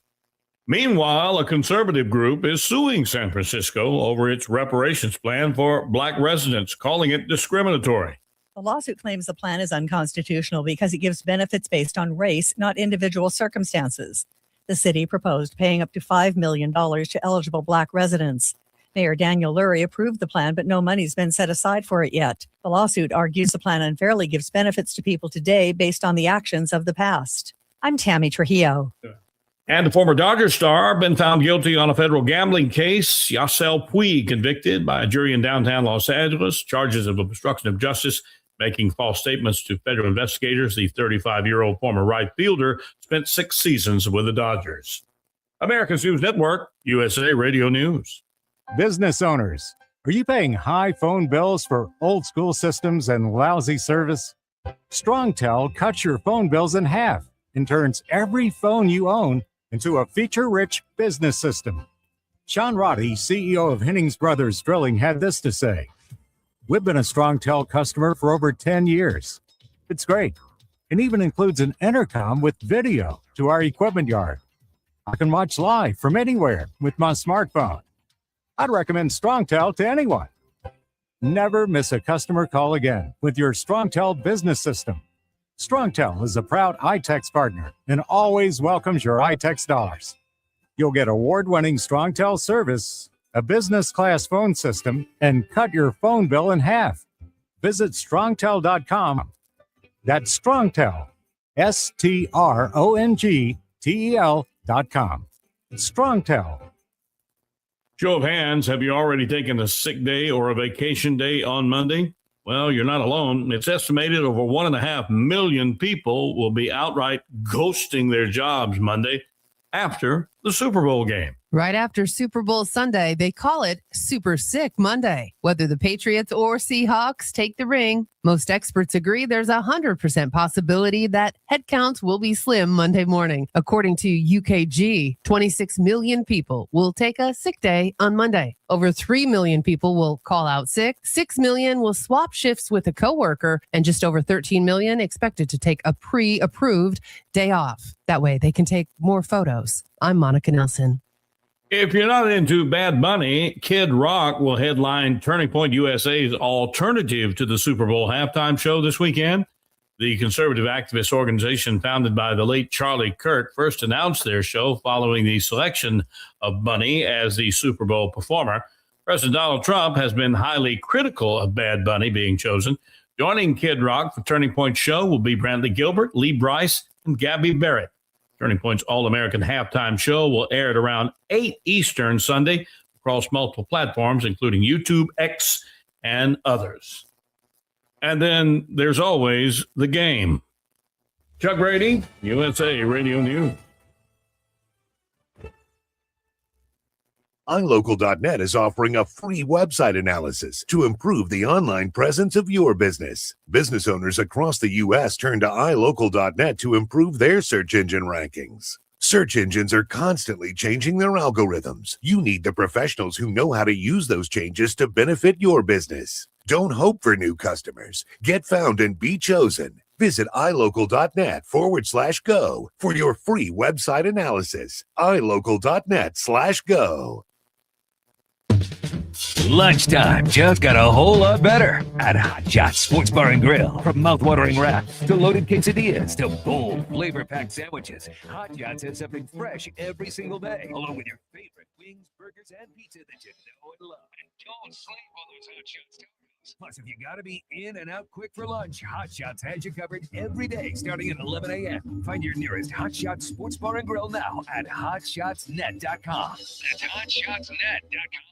Meanwhile, a conservative group is suing San Francisco over its reparations plan for Black residents, calling it discriminatory. The lawsuit claims the plan is unconstitutional because it gives benefits based on race, not individual circumstances. The city proposed paying up to $5 million to eligible Black residents. Mayor Daniel Lurie approved the plan, but no money's been set aside for it yet. The lawsuit argues the plan unfairly gives benefits to people today based on the actions of the past. I'm Tammy Trujillo. And the former Dodgers star been found guilty on a federal gambling case. Yasiel Puig convicted by a jury in downtown Los Angeles. Charges of obstruction of justice, making false statements to federal investigators. The 35-year-old former right fielder spent 6 seasons with the Dodgers. America's News Network, USA Radio News. Business owners, are you paying high phone bills for old school systems and lousy service? StrongTel cuts your phone bills in half and turns every phone you own into a feature-rich business system. Sean Roddy, CEO of Hennings Brothers Drilling, had this to say: "We've been a StrongTel customer for over 10 years. It's great. It even includes an intercom with video to our equipment yard. I can watch live from anywhere with my smartphone. I'd recommend StrongTel to anyone. Never miss a customer call again with your StrongTel business system. StrongTel is a proud iTex partner and always welcomes your iTex dollars. You'll get award-winning StrongTel service, a business-class phone system, and cut your phone bill in half. Visit strongtel.com. That's StrongTel, StrongTel.com. StrongTel. Show of hands, have you already taken a sick day or a vacation day on Monday? Well, you're not alone. It's estimated over 1.5 million people will be outright ghosting their jobs Monday after the Super Bowl game. Right after Super Bowl Sunday, they call it Super Sick Monday. Whether the Patriots or Seahawks take the ring, most experts agree there's a 100% possibility that headcounts will be slim Monday morning. According to UKG, 26 million people will take a sick day on Monday. Over 3 million people will call out sick. 6 million will swap shifts with a coworker, and just over 13 million expected to take a pre-approved day off. That way they can take more photos. I'm Monica Nelson. If you're not into Bad Bunny, Kid Rock will headline Turning Point USA's alternative to the Super Bowl halftime show this weekend. The conservative activist organization founded by the late Charlie Kirk first announced their show following the selection of Bunny as the Super Bowl performer. President Donald Trump has been highly critical of Bad Bunny being chosen. Joining Kid Rock for Turning Point show will be Brantley Gilbert, Lee Brice, and Gabby Barrett. Turning Point's All-American halftime show will air at around 8 Eastern Sunday across multiple platforms, including YouTube, X, and others. And then there's always the game. Chuck Brady, USA Radio News. iLocal.net is offering a free website analysis to improve the online presence of your business. Business owners across the U.S. turn to iLocal.net to improve their search engine rankings. Search engines are constantly changing their algorithms. You need the professionals who know how to use those changes to benefit your business. Don't hope for new customers. Get found and be chosen. Visit iLocal.net/go for your free website analysis. iLocal.net/go. Lunchtime just got a whole lot better at Hot Shots Sports Bar and Grill. From mouth-watering wraps to loaded quesadillas to bold, flavor-packed sandwiches, Hot Shots has something fresh every single day, along with your favorite wings, burgers, and pizza that you know and love. And don't sleep on those Hot Shots tacos. Plus, if you gotta be in and out quick for lunch, Hot Shots has you covered every day starting at 11 a.m. Find your nearest Hot Shots Sports Bar and Grill now at hotshotsnet.com. That's hotshotsnet.com.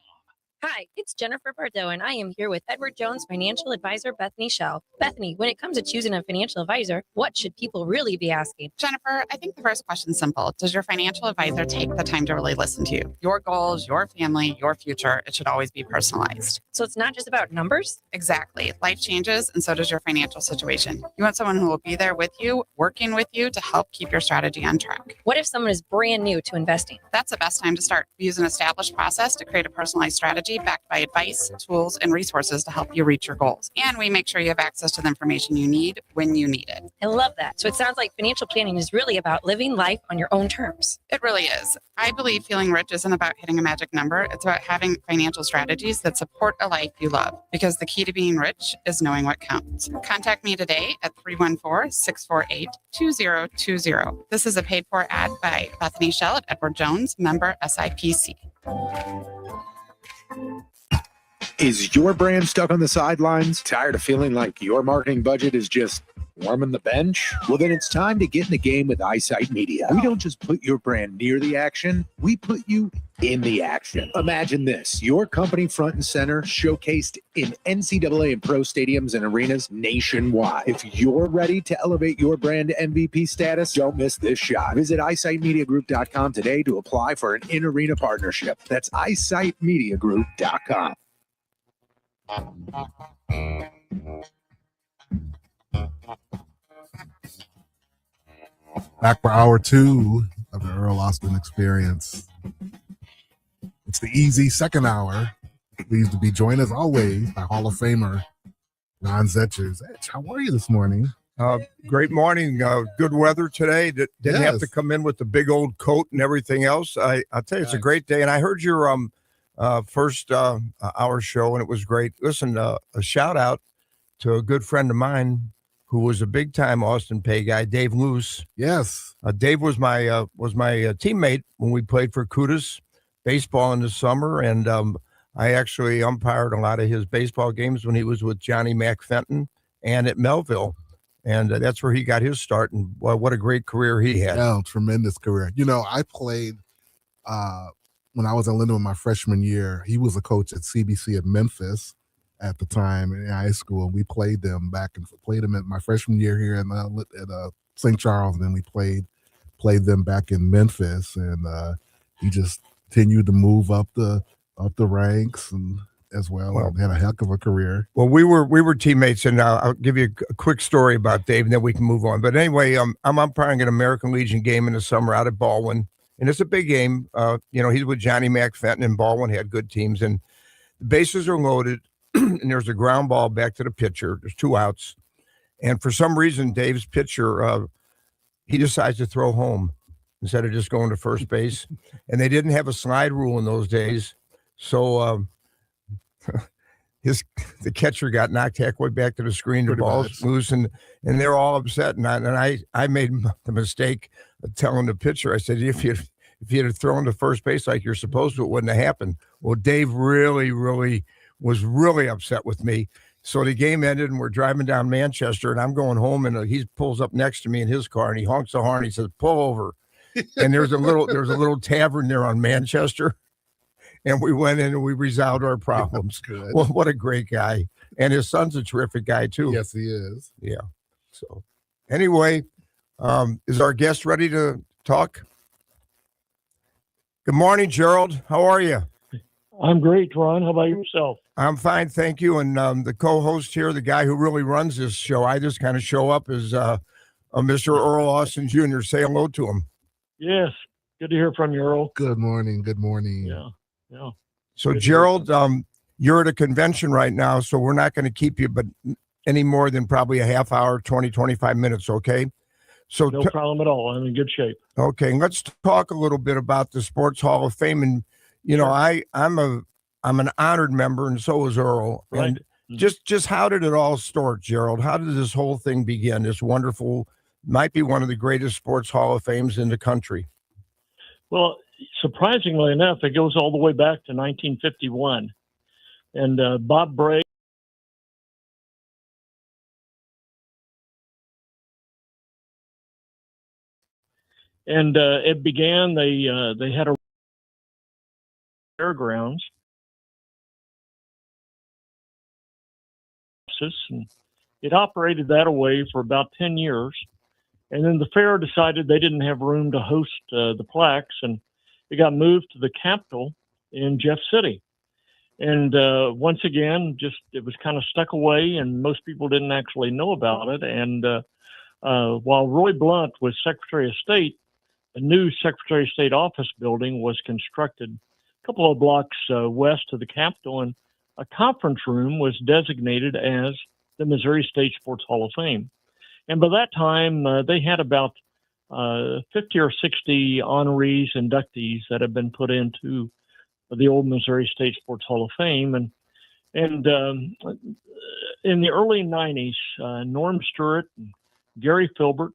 Hi, it's Jennifer Pardo, and I am here with Edward Jones financial advisor Bethany Shell. Bethany, when it comes to choosing a financial advisor, what should people really be asking? Jennifer, I think the first question is simple. Does your financial advisor take the time to really listen to you? Your goals, your family, your future, it should always be personalized. So it's not just about numbers? Exactly. Life changes, and so does your financial situation. You want someone who will be there with you, working with you to help keep your strategy on track. What if someone is brand new to investing? That's the best time to start. Use an established process to create a personalized strategy backed by advice, tools, and resources to help you reach your goals. And we make sure you have access to the information you need when you need it. I love that. So it sounds like financial planning is really about living life on your own terms. It really is. I believe feeling rich isn't about hitting a magic number. It's about having financial strategies that support a life you love. Because the key to being rich is knowing what counts. Contact me today at 314-648-2020. This is a paid-for ad by Bethany Shell at Edward Jones, member SIPC. Is your brand stuck on the sidelines? Tired of feeling like your marketing budget is just warming the bench? Well, then it's time to get in the game with Eyesight Media. We don't just put your brand near the action, we put you in the action. Imagine this, your company front and center, showcased in NCAA and pro stadiums and arenas nationwide. If you're ready to elevate your brand to MVP status, don't miss this shot. Visit eyesightmediagroup.com today to apply for an in-arena partnership. That's eyesightmediagroup.com. Back for hour 2 of the Earl Austin Experience. It's the easy second hour. Pleased to be joined as always by Hall of Famer Ron Zetchers. How are you this morning? Great morning. Good weather today. Didn't have to come in with the big old coat and everything else. I'll tell you, it's a great day. And I heard your first hour show, and it was great. Listen, a shout out to a good friend of mine who was a big time Austin Pay guy, Dave Luce. Yes. Dave was my teammate when we played for Kudas baseball in the summer. And I actually umpired a lot of his baseball games when he was with Johnny Mac Fenton and at Melville. And that's where he got his start. And what a great career he had. Yeah, tremendous career. You know, I played when I was in Lindenwood my freshman year. He was a coach at CBC at Memphis at the time in high school. We played them in my freshman year here at St. Charles. And then we played them back in Memphis. And he just continued to move up the ranks and as well. Had a heck of a career. Well, we were teammates, and I'll give you a quick story about Dave, and then we can move on. But anyway, I'm umpiring an American Legion game in the summer out at Baldwin, and it's a big game. He's with Johnny Mac Fenton, and Baldwin had good teams, and the bases are loaded, and there's a ground ball back to the pitcher. There's 2 outs, and for some reason, Dave's pitcher he decides to throw home instead of just going to first base, and they didn't have a slide rule in those days, so. The catcher got knocked halfway back to the screen. The ball's loose, and they're all upset. And I made the mistake of telling the pitcher. I said, if you had thrown to first base like you're supposed to, it wouldn't have happened. Well, Dave really was really upset with me. So the game ended, and we're driving down Manchester, and I'm going home, and he pulls up next to me in his car, and he honks the horn. He says, "Pull over." And there's a little tavern there on Manchester. And we went in and we resolved our problems. Good. Well, what a great guy. And his son's a terrific guy, too. Yes, he is. Yeah. So anyway, is our guest ready to talk? Good morning, Gerald. How are you? I'm great, Ron. How about yourself? I'm fine, thank you. And the co-host here, the guy who really runs this show, I just kind of show up as Mr. Earl Austin Jr. Say hello to him. Yes. Good to hear from you, Earl. Good morning. Good morning. Yeah. So, Gerald, you're at a convention right now, so we're not going to keep you but any more than probably a half hour, 20, 25 minutes, okay? So no problem at all. I'm in good shape. Okay, let's talk a little bit about the Sports Hall of Fame. And, I'm an honored member, and so is Earl. Right. And just how did it all start, Gerald? How did this whole thing begin? This wonderful, might be one of the greatest Sports Hall of Fames in the country. Well, surprisingly enough, it goes all the way back to 1951. And Bob Bray and it began, they had a fairgrounds. And it operated that way for about 10 years. And then the fair decided they didn't have room to host the plaques, and it got moved to the Capitol in Jeff City. And once again, it was kind of stuck away, and most people didn't actually know about it. And while Roy Blunt was Secretary of State, a new Secretary of State office building was constructed a couple of blocks west of the Capitol, and a conference room was designated as the Missouri State Sports Hall of Fame. And by that time, they had about 50 or 60 honorees, inductees that have been put into the old Missouri State Sports Hall of Fame. And in the early 90s, Norm Stewart, Gary Filbert,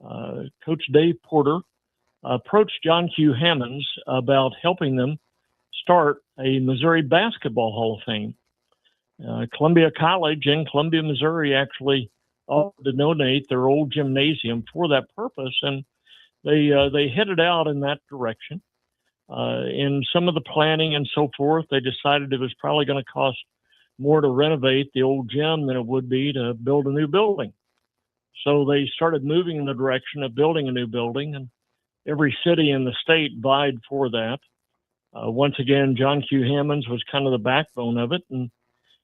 Coach Dave Porter approached John Q. Hammonds about helping them start a Missouri Basketball Hall of Fame. Columbia College in Columbia, Missouri actually offered to donate their old gymnasium for that purpose, and they headed out in that direction. In some of the planning and so forth, they decided it was probably going to cost more to renovate the old gym than it would be to build a new building. So they started moving in the direction of building a new building, and every city in the state vied for that. Once again, John Q. Hammonds was kind of the backbone of it, and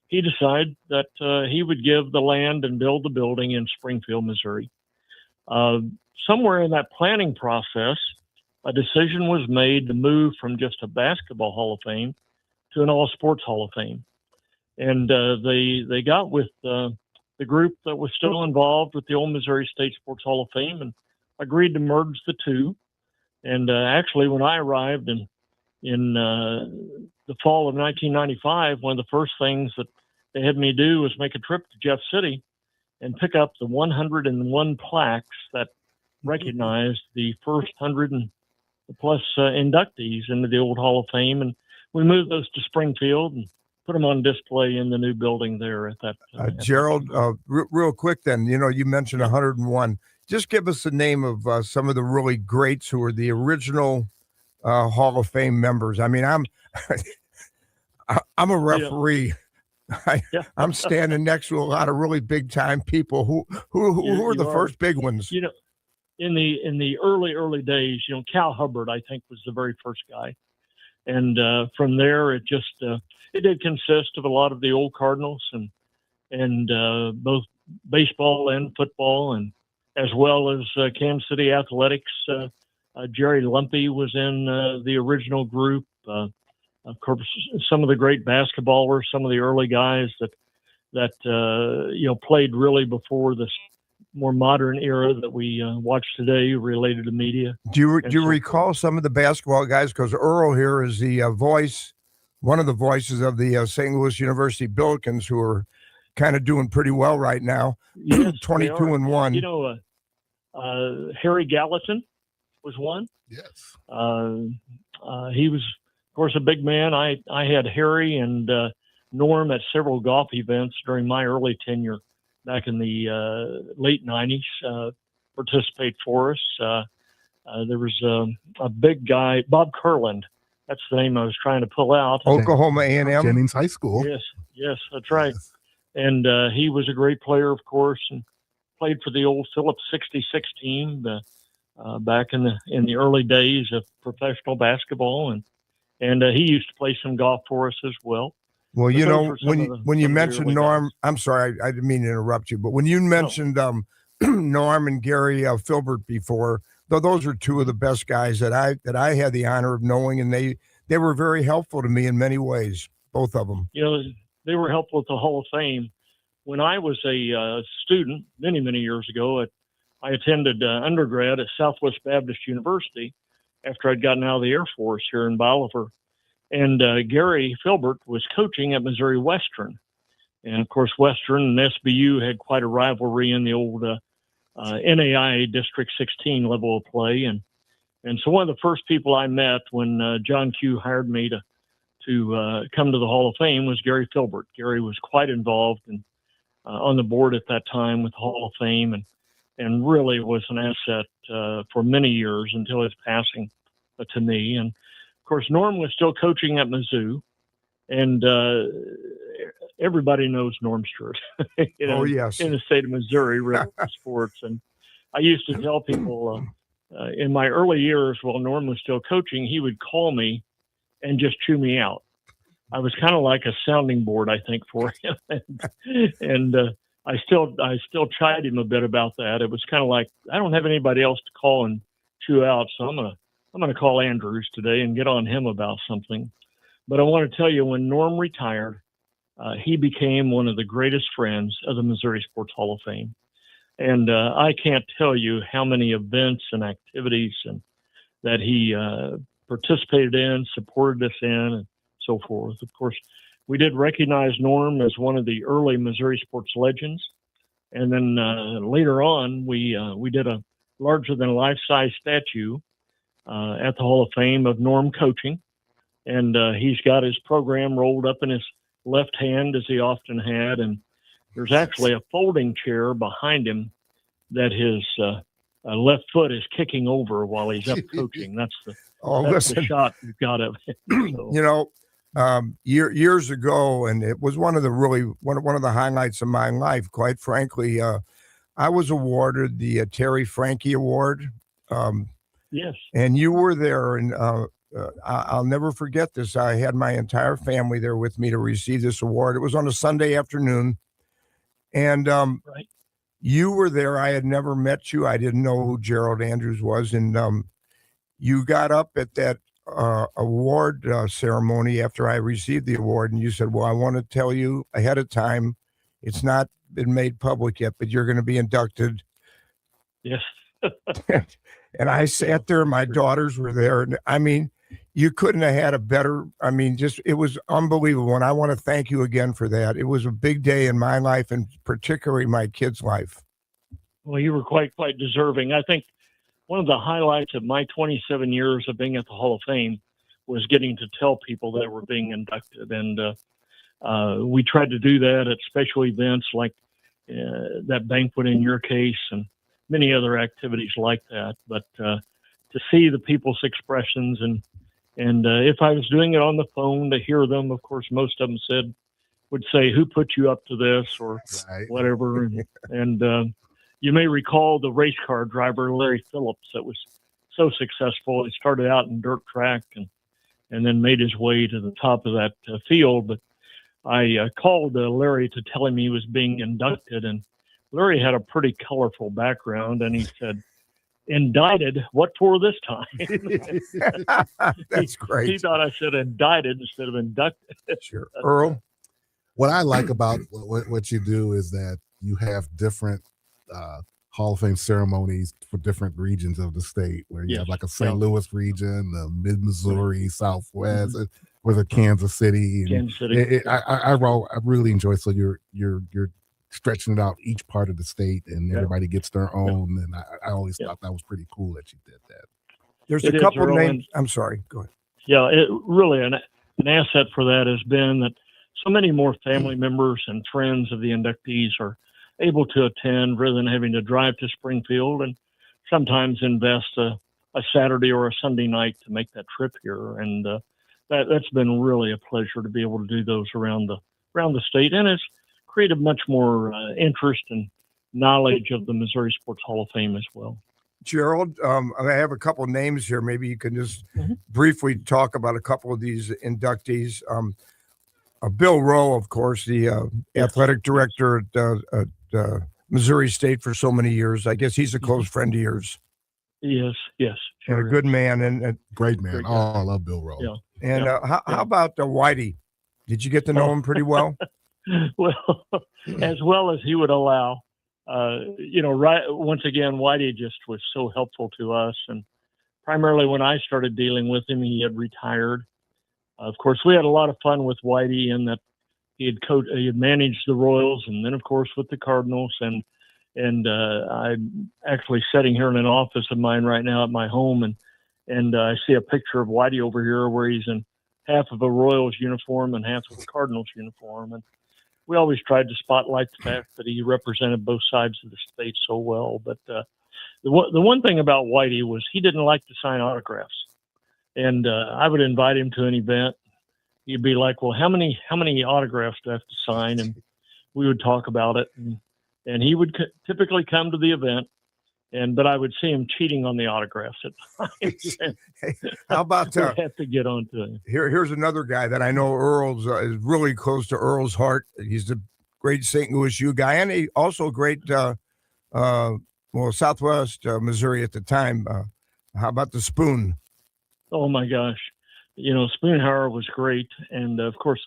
he decided that he would give the land and build the building in Springfield, Missouri. Somewhere in that planning process, a decision was made to move from just a basketball Hall of Fame to an all sports Hall of Fame. And they got with the group that was still involved with the old Missouri State Sports Hall of Fame and agreed to merge the two. And actually, when I arrived in the fall of 1995, one of the first things that they had me do was make a trip to Jeff City and pick up the 101 plaques that recognized the first 100 and plus inductees into the old Hall of Fame. And we moved those to Springfield and put them on display in the new building there at that. Gerald, real quick then, you mentioned 101. Just give us the name of some of the really greats who are the original Hall of Fame members. I mean, I'm a referee. I'm standing next to a lot of really big time people. Who are the first big ones? In the early days, Cal Hubbard, I think, was the very first guy. And from there, it did consist of a lot of the old Cardinals and both baseball and football, and as well as Kansas City Athletics. Jerry Lumpy was in the original group. Of course, some of the great basketballers, some of the early guys that played really before this more modern era that we watch today related to media. Do you recall some of the basketball guys? Because Earl here is the one of the voices of the St. Louis University Billikens, who are kind of doing pretty well right now. Yes, 22-1. Harry Gallatin was one. Yes. He was, of course, a big man. I had Harry and Norm at several golf events during my early tenure back in the late 90s, participate for us. There was a big guy, Bob Kurland. That's the name I was trying to pull out. Oklahoma A&M. Jennings High School. Yes, that's right. And he was a great player, of course, and played for the old Phillips 66 team back in the early days of professional basketball. And he used to play some golf for us as well. Well, when you mentioned Norm, guys. I'm sorry, I didn't mean to interrupt you, but when you mentioned Norm and Gary Filbert before, though, those are two of the best guys that I had the honor of knowing, and they were very helpful to me in many ways, both of them. They were helpful at the Hall of Fame. When I was a student many years ago, I attended undergrad at Southwest Baptist University after I'd gotten out of the Air Force here in Bolivar. And Gary Filbert was coaching at Missouri Western. And, of course, Western and SBU had quite a rivalry in the old NAIA District 16 level of play. And so one of the first people I met when John Q. hired me to come to the Hall of Fame was Gary Filbert. Gary was quite involved on the board at that time with the Hall of Fame and really was an asset for many years until his passing to me. And, of course, Norm was still coaching at Mizzou, and everybody knows Norm Stewart. Yes. In the state of Missouri, really, sports. And I used to tell people in my early years while Norm was still coaching, he would call me and just chew me out. I was kind of like a sounding board, I think, for him. and I still chide him a bit about that. It was kind of like, I don't have anybody else to call and chew out, so I'm gonna call Andrews today and get on him about something. But I want to tell you, when Norm retired, he became one of the greatest friends of the Missouri Sports Hall of Fame. And I can't tell you how many events and activities that he participated in, supported us in, and so forth. Of course, we did recognize Norm as one of the early Missouri sports legends. And then later on, we did a larger than life-size statue at the Hall of Fame of Norm coaching. And he's got his program rolled up in his left hand, as he often had. And there's actually a folding chair behind him that his left foot is kicking over while he's up coaching. That's the listen, shot you've got of him. So. You know, years ago, and it was one of the highlights of my life, quite frankly. I was awarded the Terry Frankie Award. Yes. And you were there, and I'll never forget this. I had my entire family there with me to receive this award. It was on a Sunday afternoon, and right. You were there. I had never met you. I didn't know who Gerald Andrews was, and you got up at that award ceremony after I received the award, and you said, well, I want to tell you ahead of time, it's not been made public yet, but you're going to be inducted. Yes. And I sat there, my daughters were there, and I mean, you couldn't have had a better, it was unbelievable, and I want to thank you again for that. It was a big day in my life, and particularly my kids' life. Well, you were quite deserving. I think one of the highlights of my 27 years of being at the Hall of Fame was getting to tell people that were being inducted. And we tried to do that at special events like that banquet in your case and many other activities like that. But to see the people's expressions and if I was doing it on the phone, to hear them, of course, most of them would say, who put you up to this or whatever. And you may recall the race car driver, Larry Phillips, that was so successful. He started out in dirt track and then made his way to the top of that field. But I called Larry to tell him he was being inducted. And Larry had a pretty colorful background. And he said, indicted? What for this time? That's great. He thought I said indicted instead of inducted. Sure. Earl? What I like about what you do is that you have different Hall of Fame ceremonies for different regions of the state, where you have like a St. Louis region, the Mid-Missouri, Southwest, or the Kansas City. Kansas City. I really enjoy. So you're stretching it out each part of the state, and everybody gets their own. And I always thought that was pretty cool that you did that. There's a couple of names. I'm sorry. Go ahead. Yeah, it really an asset for that has been that so many more family members and friends of the inductees are able to attend rather than having to drive to Springfield and sometimes invest a Saturday or a Sunday night to make that trip here. And that's been really a pleasure to be able to do those around the state, and it's created much more interest and knowledge of the Missouri Sports Hall of Fame as well. Gerald, I have a couple of names here. Maybe you can just briefly talk about a couple of these inductees. Bill Rowe, of course, the athletic director at Missouri State for so many years. I guess he's a close friend of yours. Yes. And a good man and great man. I love Bill Rowe. Yeah. And how about Whitey? Did you get to know him pretty well? Well, as well as he would allow. Right. Once again, Whitey just was so helpful to us, and primarily when I started dealing with him, he had retired. Of course, we had a lot of fun with Whitey in that he had managed the Royals, and then of course with the Cardinals, and I'm actually sitting here in an office of mine right now at my home, and I see a picture of Whitey over here where he's in half of a Royals uniform and half of a Cardinals uniform, and we always tried to spotlight the fact that he represented both sides of the state so well. But the one thing about Whitey was he didn't like to sign autographs. And I would invite him to an event. He'd be like, well, how many autographs do I have to sign? And we would talk about it. And he would typically come to the event. But I would see him cheating on the autographs at times. Hey, how about I have to get on to him. Here's another guy that I know Earl's is really close to Earl's heart. He's a great St. Louis U guy, and he also a great Southwest Missouri at the time. How about the Spoon? Oh my gosh, Spoonhauer was great, and of course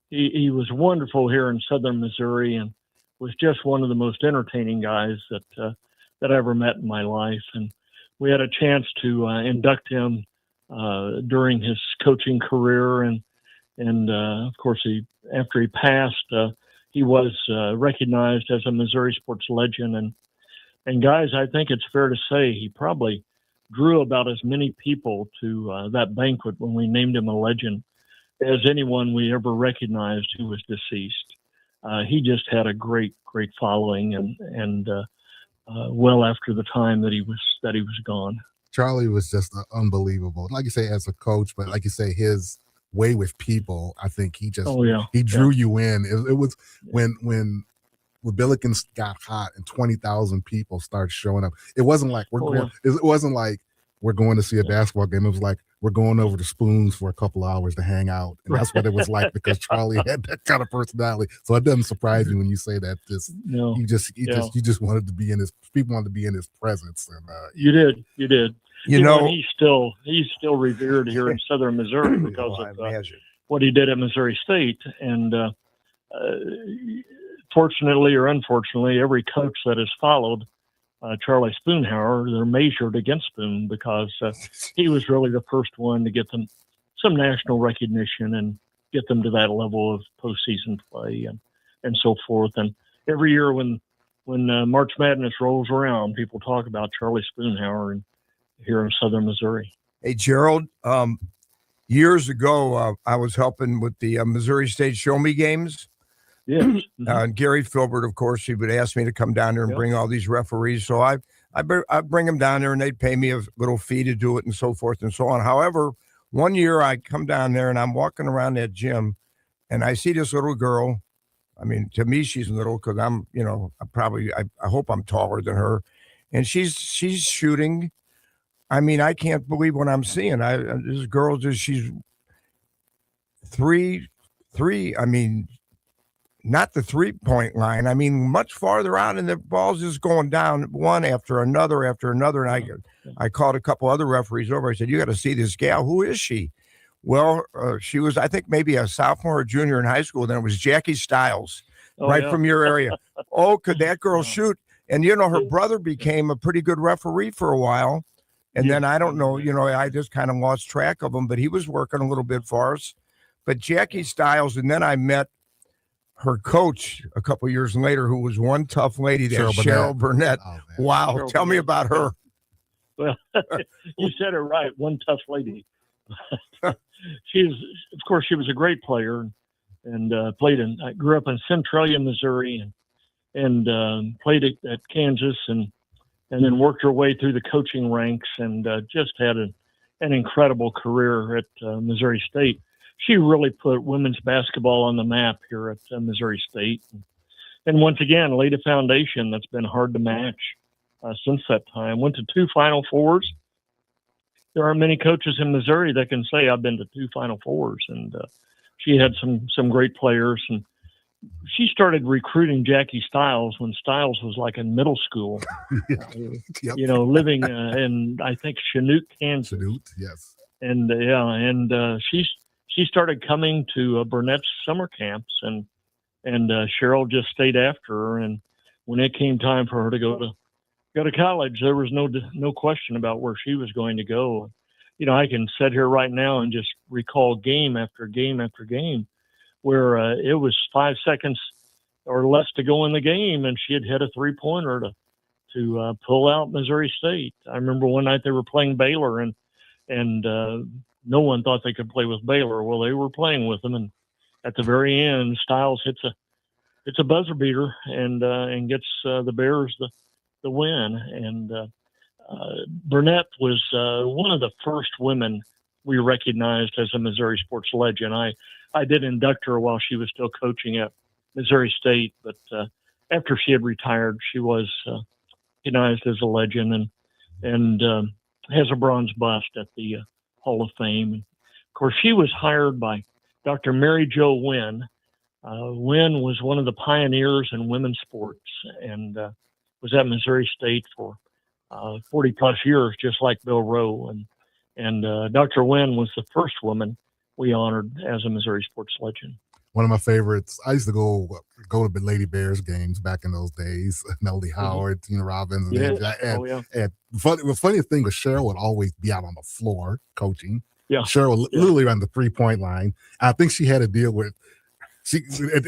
he was wonderful here in Southern Missouri, and was just one of the most entertaining guys that I ever met in my life. And we had a chance to induct him during his coaching career. And of course, after he passed, he was recognized as a Missouri sports legend. And guys, I think it's fair to say he probably drew about as many people to that banquet when we named him a legend as anyone we ever recognized who was deceased. he just had a great following, and well after the time that he was gone. Charlie was just unbelievable. Like you say, as a coach, but like you say, his way with people, I think he just he drew you in. It was when Billikens got hot and 20,000 people started showing up. It wasn't like it wasn't like we're going to see a basketball game. It was like we're going over to Spoons for a couple hours to hang out, and that's what it was like because Charlie had that kind of personality. So it doesn't surprise me when you say that. You just wanted to be in his. People wanted to be in his presence, and you did. You know, he's still revered here in Southern Missouri because of what he did at Missouri State, and fortunately or unfortunately, every coach that has followed Charlie Spoonhour, they're measured against Spoon because he was really the first one to get them some national recognition and get them to that level of postseason play and so forth. And every year when March Madness rolls around, people talk about Charlie Spoonhour and here in Southern Missouri. Hey, Gerald, years ago, I was helping with the Missouri State Show Me games. Yes. And Gary Filbert, of course, he would ask me to come down there and bring all these referees. So I'd bring them down there and they'd pay me a little fee to do it and so forth and so on. However, one year I come down there and I'm walking around that gym and I see this little girl. I mean, to me, she's little because I'm, I hope I'm taller than her. And she's shooting. I mean, I can't believe what I'm seeing. This girl she's three. I mean, not the 3-point line. I mean, much farther out, and the ball's just going down one after another. And I called a couple other referees over. I said, "You got to see this gal. Who is she?" Well, she was, I think, maybe a sophomore or junior in high school. Then it was Jackie Stiles, from your area. Oh, could that girl shoot? And her brother became a pretty good referee for a while. And then I don't know, I just kind of lost track of him, but he was working a little bit for us. But Jackie Stiles, and then I met her coach a couple of years later, who was one tough lady there, Cheryl Burnett. Oh, wow. Cheryl Tell me about her. Well, you said it right. One tough lady. Of course, she was a great player and I grew up in Centralia, Missouri and played at Kansas and then worked her way through the coaching ranks and just had an incredible career at Missouri State. She really put women's basketball on the map here at Missouri State. And once again, laid a foundation that's been hard to match since that time. Went to 2 Final Fours. There aren't many coaches in Missouri that can say I've been to 2 Final Fours. And she had some great players. And she started recruiting Jackie Stiles when Stiles was like in middle school, living in, I think, Chanute, Kansas. Chanute, yes. And she started coming to Burnett's summer camps, and Cheryl just stayed after her. And when it came time for her to go to college, there was no question about where she was going to go. I can sit here right now and just recall game after game after game where it was 5 seconds or less to go in the game, and she had hit a 3-pointer to pull out Missouri State. I remember one night they were playing Baylor, and no one thought they could play with Baylor. Well, they were playing with them, and at the very end, Stiles hits a buzzer beater and gets the Bears the win. And Burnett was one of the first women we recognized as a Missouri sports legend. I did induct her while she was still coaching at Missouri State, but after she had retired, she was recognized as a legend and has a bronze bust at the Hall of Fame. And of course, she was hired by Dr. Mary Jo Wynn. Wynn was one of the pioneers in women's sports and was at Missouri State for 40 plus years, just like Bill Rowe. And Dr. Wynn was the first woman we honored as a Missouri sports legend. One of my favorites. I used to go to Lady Bears games back in those days. Melody Howard, Tina Robbins, and the funniest thing was Cheryl would always be out on the floor coaching. Yeah, Cheryl literally on the 3-point line. I think she had a deal with.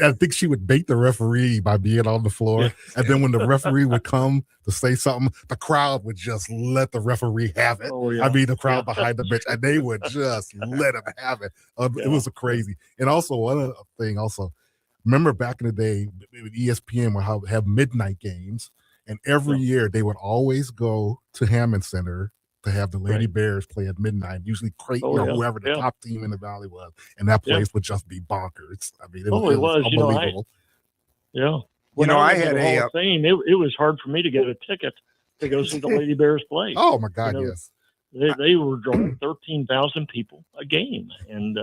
I think she would bait the referee by being on the floor, and then when the referee would come to say something, the crowd would just let the referee have it. I mean, the crowd behind the bench, and they would just let him have it. It was crazy. And also one other thing, remember back in the day, ESPN would have midnight games, and every year they would always go to Hammond Center to have the Lady Bears play at midnight, usually Creighton or whoever the top team in the Valley was, and that place would just be bonkers. I mean, it was unbelievable. When I had had a Hall of Fame, it was hard for me to get a ticket to go see the Lady Bears play. Oh my God, yes. They were drawing 13,000 people a game, and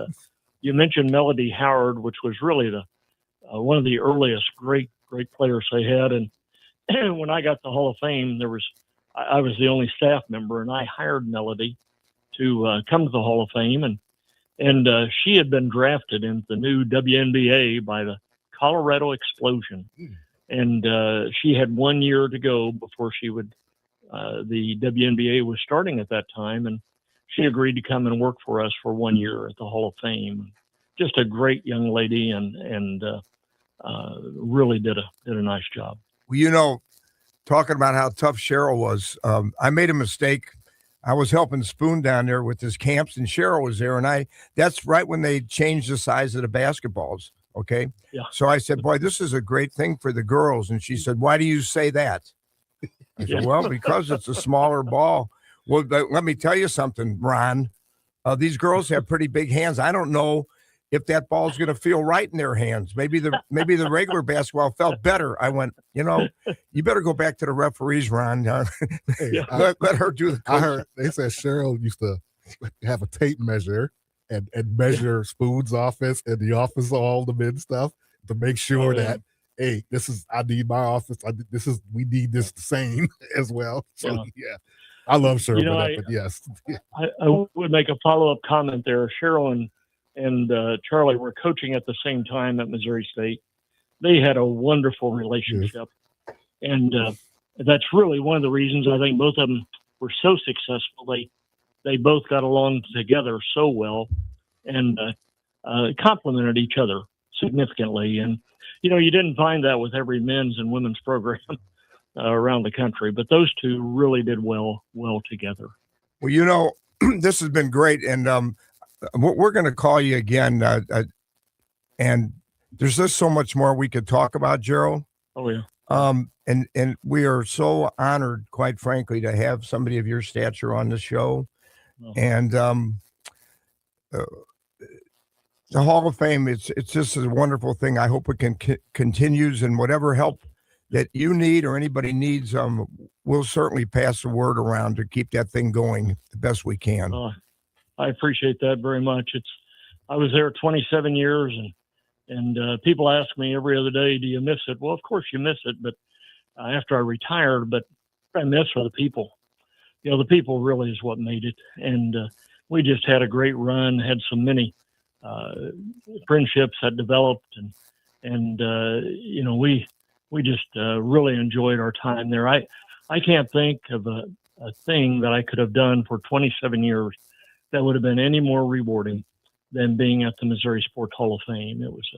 you mentioned Melody Howard, which was really the one of the earliest great players they had. And when I got the Hall of Fame, I was the only staff member, and I hired Melody to come to the Hall of Fame, and she had been drafted into the new WNBA by the Colorado Explosion, and she had 1 year to go before she would. The WNBA was starting at that time, and she agreed to come and work for us for 1 year at the Hall of Fame. Just a great young lady, and really did a nice job. Well, talking about how tough Cheryl was, I made a mistake. I was helping Spoon down there with his camps, and Cheryl was there, and that's right when they changed the size of the basketballs. Okay. Yeah. So I said, boy, this is a great thing for the girls. And she said, why do you say that? I said, well, because it's a smaller ball. Well, let me tell you something, Ron. These girls have pretty big hands. I don't know if that ball's going to feel right in their hands. Maybe the regular basketball felt better. I went, you better go back to the referees, Ron. Let her do the coaching. I heard they said Cheryl used to have a tape measure and measure Spoon's office and the office of all the men stuff to make sure that, hey, I need my office. We need this the same as well. So I love Cheryl for that, but yes. I would make a follow-up comment there. Cheryl and Charlie were coaching at the same time at Missouri State. They had a wonderful relationship. And that's really one of the reasons I think both of them were so successful. They both got along together so well and complemented each other significantly. And, you didn't find that with every men's and women's program around the country, but those two really did well together. Well, this has been great. And we're going to call you again. And there's just so much more we could talk about, Gerald. Oh, yeah. And we are so honored, quite frankly, to have somebody of your stature on the show. Oh. And the Hall of Fame, it's just a wonderful thing. I hope it continues, and whatever help that you need or anybody needs, we'll certainly pass the word around to keep that thing going the best we can. I appreciate that very much. I was there 27 years, and people ask me every other day, do you miss it? Well, of course you miss it, but after I retired, but what I miss are the people. The people really is what made it. And we just had a great run, had so many friendships that developed, and we just really enjoyed our time there. I can't think of a thing that I could have done for 27 years that would have been any more rewarding than being at the Missouri Sports Hall of Fame. It was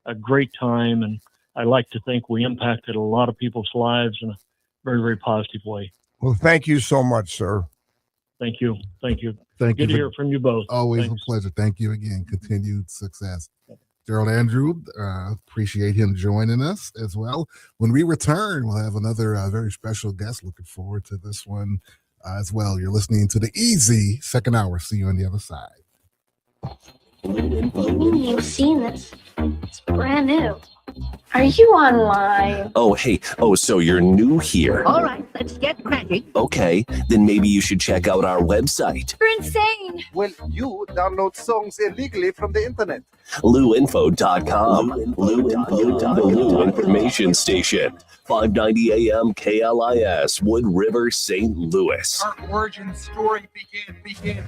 a great time, and I like to think we impacted a lot of people's lives in a very, very positive way. Well, thank you so much, sir. Thank you. Good to hear from you both. Always a pleasure. Thank you again. Continued success. Gerald Andrew, appreciate him joining us as well. When we return, we'll have another very special guest. Looking forward to this one as well. You're listening to the Easy Second Hour. See you on the other side. You've seen this. It's brand new. Are you online? Oh, hey. Oh, so you're new here. All right, let's get cracking. Okay, then maybe you should check out our website. You're insane. Well, you download songs illegally from the internet. LouInfo.com. The Lou Information Station. 590 AM KLIS, Wood River, St. Louis. Our origin story began.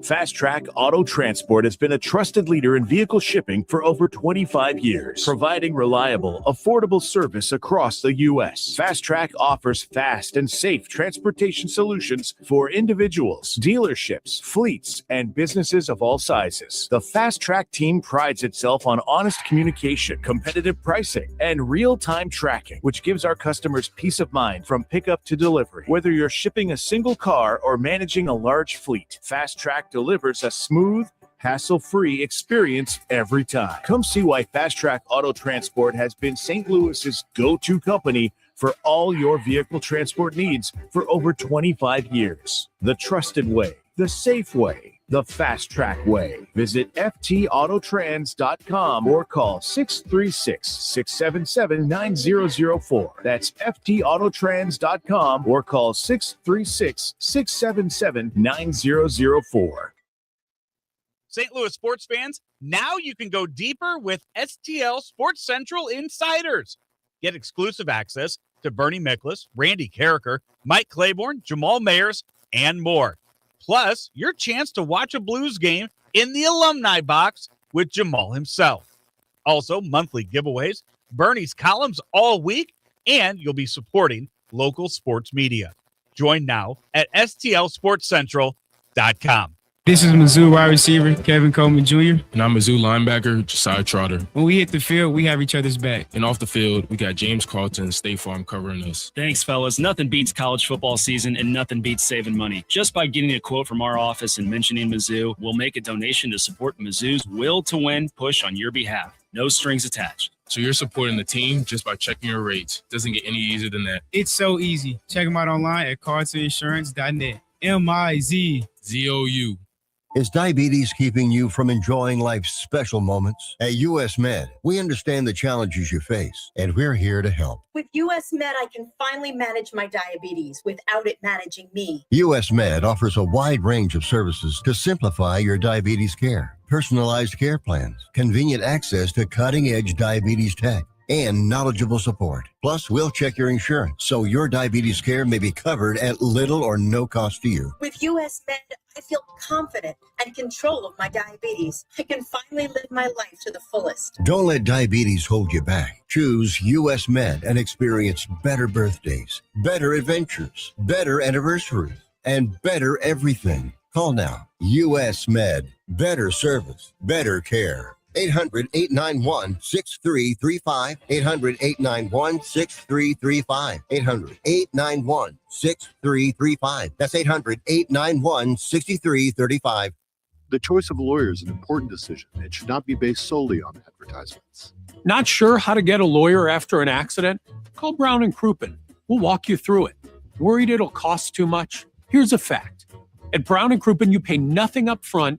Fast Track Auto Transport has been a trusted leader in vehicle shipping for over 25 years, providing reliable, affordable service across the U.S. Fast Track offers fast and safe transportation solutions for individuals, dealerships, fleets, and businesses of all sizes. The Fast Track team prides itself on honest communication, competitive pricing, and real-time tracking, which gives our customers peace of mind from pickup to delivery. Whether you're shipping a single car or managing a large fleet, Fast Track delivers a smooth, hassle-free experience every time. Come see why Fast Track Auto Transport has been St. Louis's go-to company for all your vehicle transport needs for over 25 years. The trusted way, the safe way, the Fast Track way. Visit ftautotrans.com or call 636-677-9004. That's ftautotrans.com or call 636-677-9004. St. Louis sports fans, now you can go deeper with STL Sports Central Insiders. Get exclusive access to Bernie Miklasz, Randy Carricker, Mike Claiborne, Jamal Mayers, and more. Plus, your chance to watch a Blues game in the alumni box with Jamal himself. Also, monthly giveaways, Bernie's columns all week, and you'll be supporting local sports media. Join now at stlsportscentral.com. This is Mizzou wide receiver Kevin Coleman Jr. And I'm Mizzou linebacker Josiah Trotter. When we hit the field, we have each other's back. And off the field, we got James Carlton and State Farm covering us. Thanks, fellas. Nothing beats college football season, and nothing beats saving money. Just by getting a quote from our office and mentioning Mizzou, we'll make a donation to support Mizzou's will to win push on your behalf. No strings attached. So you're supporting the team just by checking your rates. Doesn't get any easier than that. It's so easy. Check them out online at cartoninsurance.net. MIZZOU. Is diabetes keeping you from enjoying life's special moments? At US Med, we understand the challenges you face, and we're here to help. With US Med, I can finally manage my diabetes without it managing me. US Med offers a wide range of services to simplify your diabetes care. Personalized care plans, convenient access to cutting-edge diabetes tech, and knowledgeable support. Plus, we'll check your insurance so your diabetes care may be covered at little or no cost to you. With US Med, I feel confident and control of my diabetes. I can finally live my life to the fullest. Don't let diabetes hold you back. Choose US Med and experience better birthdays, better adventures, better anniversaries, and better everything. Call now. US Med. Better service, better care. 800-891-6335. 800-891-6335. 800-891-6335. That's 800-891-6335. The choice of a lawyer is an important decision. It should not be based solely on advertisements. Not sure how to get a lawyer after an accident? Call Brown and Crouppen. We'll walk you through it. Worried it'll cost too much? Here's a fact. At Brown and Crouppen, you pay nothing up front,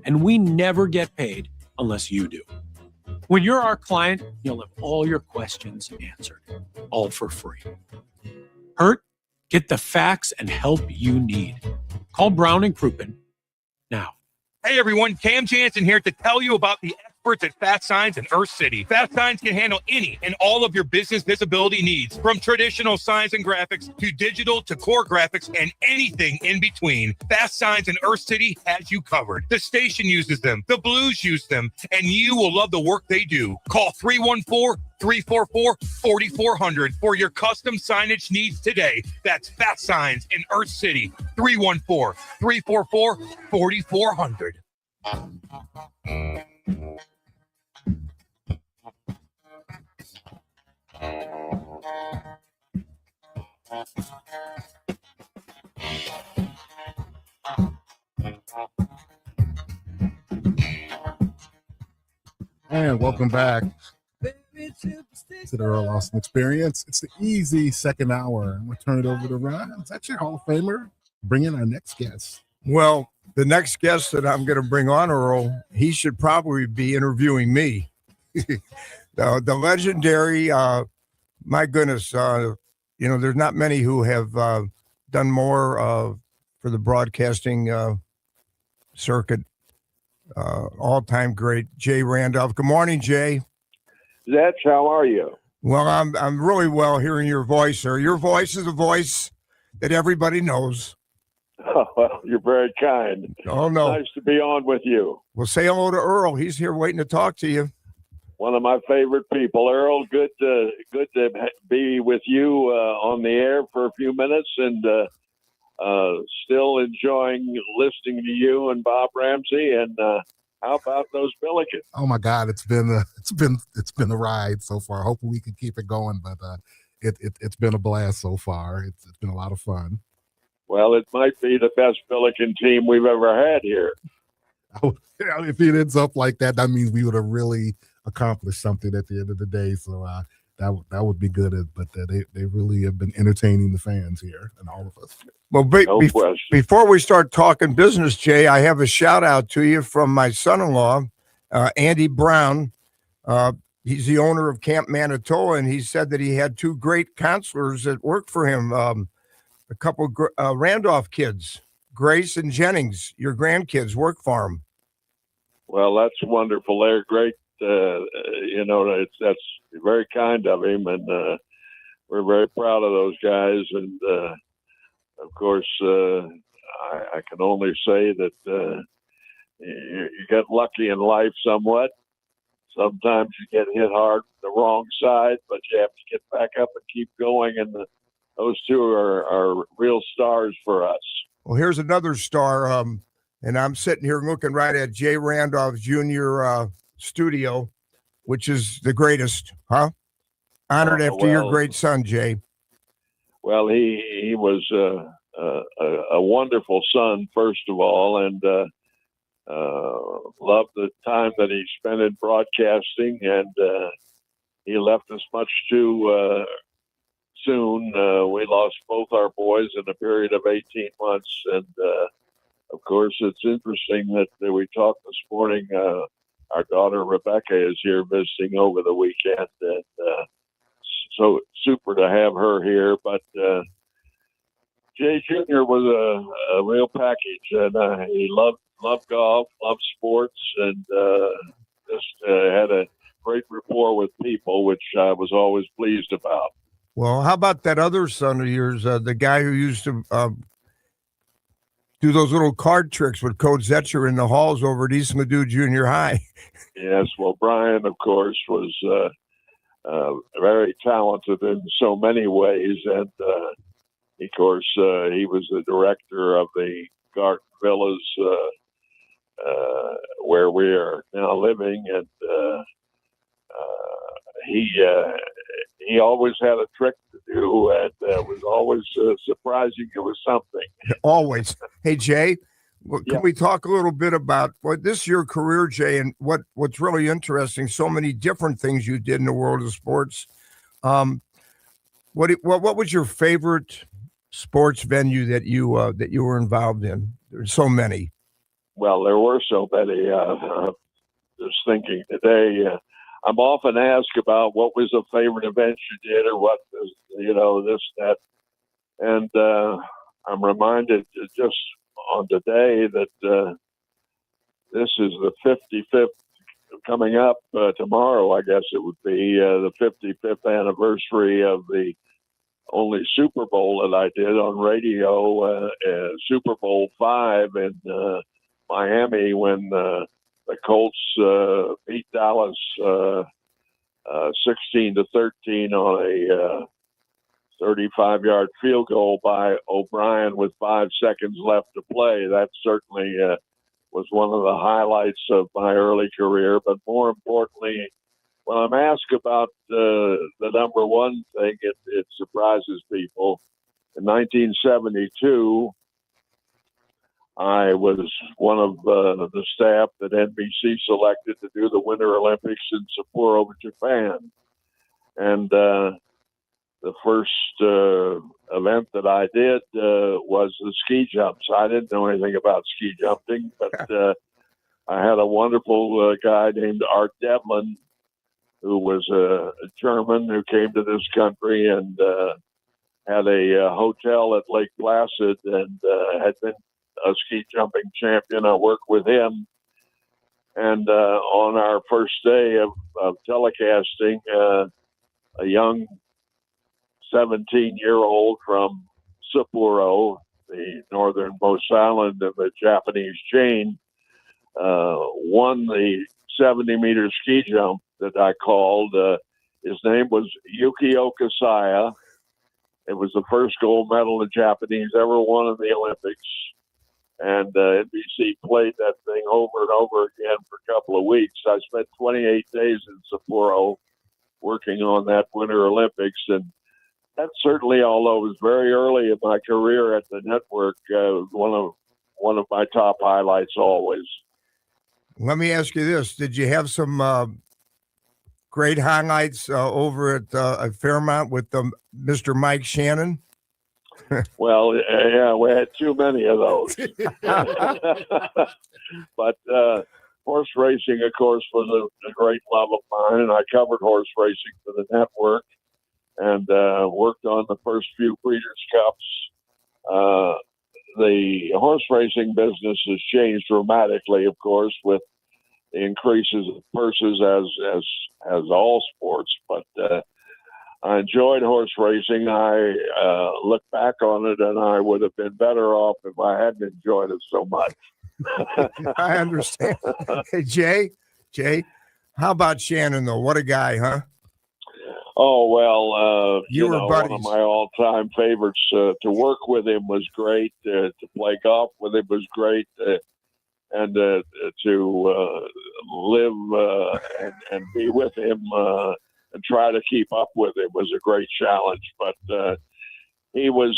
and we never get paid unless you do. When you're our client, you'll have all your questions answered, all for free. Hurt? Get the facts and help you need. Call Brown and Crouppen now. Hey everyone, Cam Jansen here to tell you about the experts at Fast Signs in Earth City. Fast Signs can handle any and all of your business visibility needs, from traditional signs and graphics to digital to core graphics and anything in between. Fast Signs in Earth City has you covered. The station uses them, the Blues use them, and you will love the work they do. Call 314-344-4400 for your custom signage needs today. That's Fast Signs in Earth City. 314-344-4400. And welcome back to the Earl Austin Experience. It's the easy second hour. I'm going to turn it over to Ron. It's actually Hall of Famer. Bring in our next guest. Well, the next guest that I'm going to bring on, Earl, he should probably be interviewing me. The legendary, my goodness, there's not many who have done more for the broadcasting circuit. All-time great, Jay Randolph. Good morning, Jay. Zetch, how are you? Well, I'm really well hearing your voice, sir. Your voice is a voice that everybody knows. Oh, well, you're very kind. Oh, no. Nice to be on with you. Well, say hello to Earl. He's here waiting to talk to you. One of my favorite people. Earl, good to be with you on the air for a few minutes, and still enjoying listening to you and Bob Ramsey. And how about those Billikens? Oh my God, it's been a ride so far. Hopefully we can keep it going, but it's been a blast so far. It's been a lot of fun. Well, it might be the best Billiken team we've ever had here. If it ends up like that, that means we would have really accomplished something at the end of the day. So that would be good. But they really have been entertaining the fans here and all of us. Well, before we start talking business, Jay, I have a shout out to you from my son-in-law, Andy Brown. He's the owner of Camp Manitoba, and he said that he had two great counselors that worked for him, a couple Randolph kids, Grace and Jennings, your grandkids work for him. Well, that's wonderful. They're great. That's very kind of him, and we're very proud of those guys. And of course, I can only say that you get lucky in life somewhat. Sometimes you get hit hard the wrong side, but you have to get back up and keep going. And those two are real stars for us. Well, here's another star. And I'm sitting here looking right at Jay Randolph Jr. Studio, which is the greatest, huh? Honored after your great son, Jay. Well, he was a wonderful son, first of all, and loved the time that he spent in broadcasting, and he left us much too soon. We lost both our boys in a period of 18 months, and of course, it's interesting that we talked this morning. Our daughter Rebecca is here visiting over the weekend, and so super to have her here. But Jay Jr. was a real package, and he loved golf, loved sports, and just had a great rapport with people, which I was always pleased about. Well, how about that other son of yours, the guy who used to do those little card tricks with Coach Zetcher in the halls over at East Ladue Junior High? Yes, well, Brian, of course, was very talented in so many ways, and of course, he was the director of the Garden Villas where we are now living, and he always had a trick to do, and was always surprising. It was something. Always. Hey, Jay, can we talk a little bit about this is your career, Jay, and what's really interesting? So many different things you did in the world of sports. What was your favorite sports venue that you were involved in? There's so many. Well, there were so many. Just thinking today, I'm often asked about what was a favorite event you did, or what is, this, that. And I'm reminded just on today that this is the 55th coming up tomorrow, I guess it would be the 55th anniversary of the only Super Bowl that I did on radio, Super Bowl V in Miami, when the Colts beat Dallas 16-13 on a 35-yard field goal by O'Brien with 5 seconds left to play. That certainly was one of the highlights of my early career. But more importantly, when I'm asked about the number one thing, it surprises people. In 1972, I was one of the staff that NBC selected to do the Winter Olympics in Sapporo, Japan. And the first event that I did was the ski jumps. I didn't know anything about ski jumping, but I had a wonderful guy named Art Devlin, who was a German who came to this country and had a hotel at Lake Placid, and had been a ski jumping champion. I worked with him. And on our first day of telecasting, a young 17-year-old from Sapporo, the northernmost island of the Japanese chain, won the 70-meter ski jump that I called. His name was Yukio Kasaya. It was the first gold medal the Japanese ever won in the Olympics. And NBC played that thing over and over again for a couple of weeks. I spent 28 days in Sapporo working on that Winter Olympics. And that certainly, although it was very early in my career at the network, one of my top highlights always. Let me ask you this: did you have some great highlights over at Fairmount with Mr. Mike Shannon? Well, yeah, we had too many of those. But horse racing, of course, was a great love of mine, and I covered horse racing for the network and worked on the first few Breeders' Cups. The horse racing business has changed dramatically, of course, with the increases of purses as all sports. But I enjoyed horse racing. I look back on it, and I would have been better off if I hadn't enjoyed it so much. I understand. Hey, Jay, how about Shannon, though? What a guy, huh? Oh, well, You were one of my all-time favorites. To work with him was great. To play golf with him was great. And to live and be with him and try to keep up with him was a great challenge. But he was,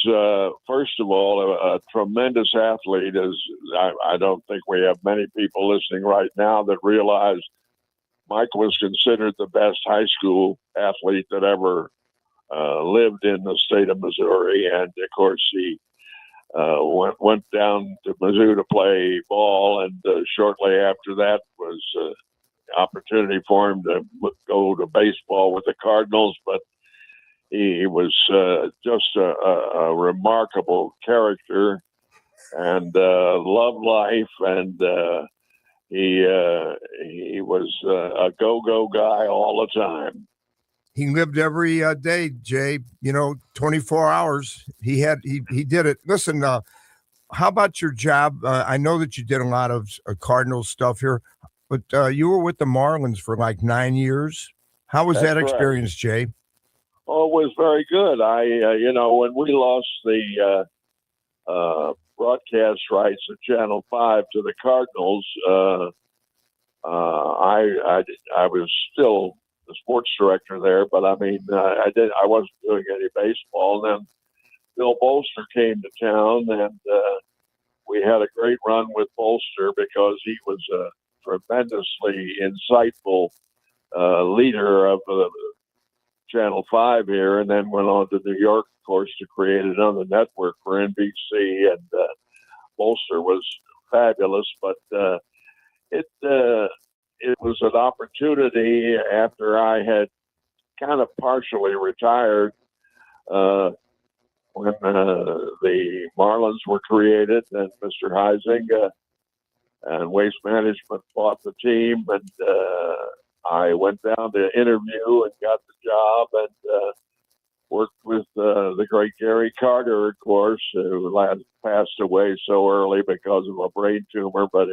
first of all, a tremendous athlete. I don't think we have many people listening right now that realize Mike was considered the best high school athlete that ever lived in the state of Missouri. And, of course, he went down to Mizzou to play ball, and shortly after that was an opportunity for him to go to baseball with the Cardinals. But he was just a remarkable character and loved life, and he was a go-go guy all the time. He lived every day, Jay. 24 hours. He did it. Listen, how about your job? I know that you did a lot of Cardinal stuff here, but you were with the Marlins for like 9 years. How was that experience, Jay? Oh, it was very good. When we lost the broadcast rights of Channel 5 to the Cardinals, I was still the sports director there, but I wasn't doing any baseball. And then Bill Bolster came to town, and we had a great run with Bolster because he was a tremendously insightful leader of Channel 5 here, and then went on to New York, of course, to create another network for NBC. And Bolster was fabulous, but it was an opportunity after I had kind of partially retired when the Marlins were created, and Mr. Huizinga and Waste Management bought the team, and I went down to interview and got the job, and worked with the great Gary Carter, of course, who passed away so early because of a brain tumor, but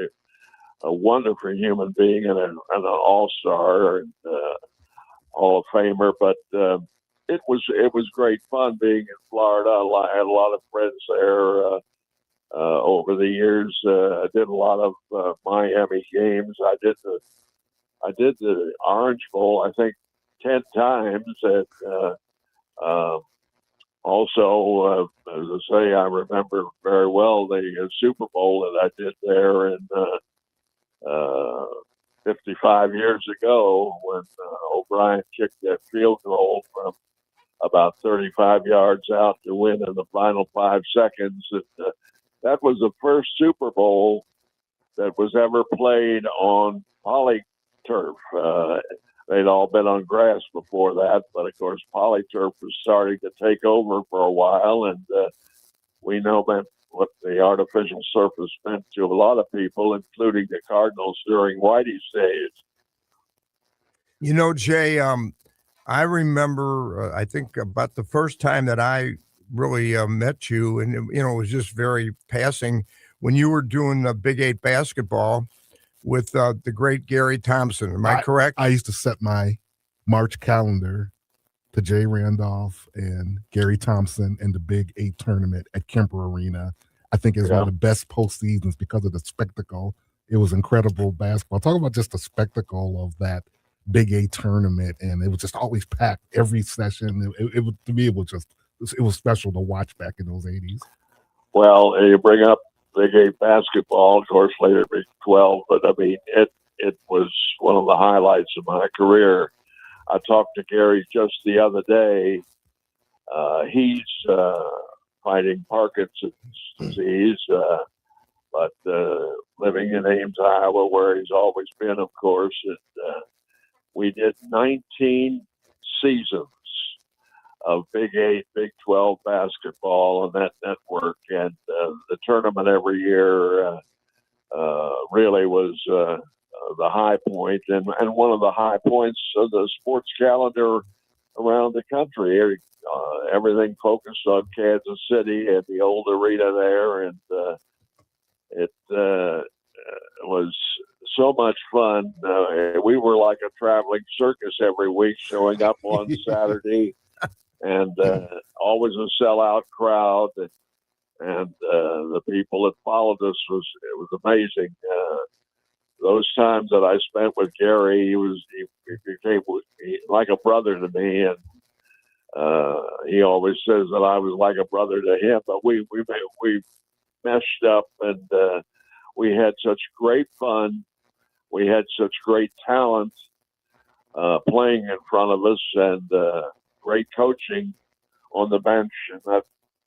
a wonderful human being and an all-star and Hall of Famer. But it was great fun being in Florida. I had a lot of friends there over the years. I did a lot of Miami games. I did the Orange Bowl, I think, 10 times. Also, as I say, I remember very well the Super Bowl that I did there in 55 years ago when O'Brien kicked that field goal from about 35 yards out to win in the final 5 seconds. That was the first Super Bowl that was ever played on polyturf. They'd all been on grass before that, but of course polyturf was starting to take over for a while, and we know what the artificial surface meant to a lot of people, including the Cardinals during Whitey's days. Jay, I remember, I think about the first time that I really met you, and it was just very passing, when you were doing the Big 8 basketball with the great Gary Thompson. Am I correct? I used to set my March calendar to Jay Randolph and Gary Thompson in the Big 8 tournament at Kemper Arena. I think it's one of the best postseasons because of the spectacle. It was incredible basketball. Talk about just the spectacle of that Big 8 tournament, and it was just always packed every session. To me, it was special to watch back in those 80s. Well, you bring up Big 8 basketball, of course, later Big 12, but I mean, it was one of the highlights of my career. I talked to Gary just the other day. He's fighting Parkinson's disease, but living in Ames, Iowa, where he's always been, of course. And we did 19 seasons of Big 8, Big 12 basketball on that network. And the tournament every year really was the high point, and one of the high points of the sports calendar around the country. Everything focused on Kansas City and the old arena there, and it was so much fun. We were like a traveling circus every week, showing up on Saturday, and always a sellout crowd. And the people that followed us it was amazing. Those times that I spent with Gary, he became like a brother to me, and he always says that I was like a brother to him. But we meshed up, and we had such great fun. We had such great talent playing in front of us, and great coaching on the bench in that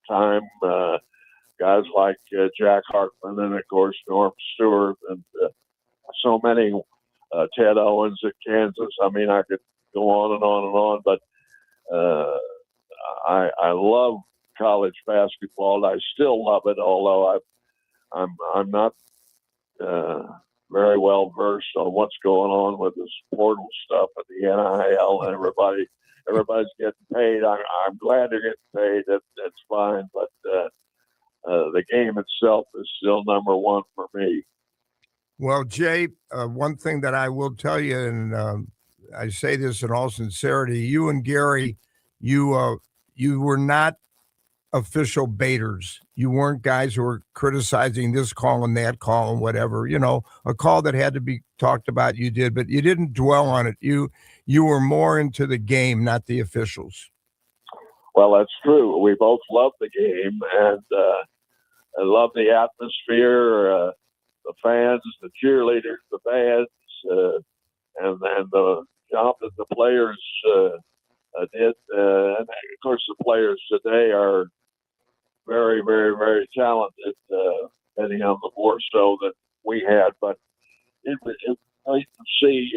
time. Guys like Jack Hartman, and of course Norm Stewart, and so many, Ted Owens at Kansas. I mean, I could go on and on and on, but I love college basketball. I still love it, although I'm not very well versed on what's going on with this portal stuff at the NIL, and everybody's getting paid. I'm glad they're getting paid. That's fine, but the game itself is still number one for me. Well, Jay, one thing that I will tell you, and I say this in all sincerity, you and Gary, you were not official baiters. You weren't guys who were criticizing this call and that call and whatever. You know, a call that had to be talked about, you did, but you didn't dwell on it. You were more into the game, not the officials. Well, that's true. We both love the game, and I love the atmosphere, the fans, the cheerleaders, the bands, and the job that the players did. And of course, the players today are very, very, very talented, depending on the more so that we had. But it was nice to see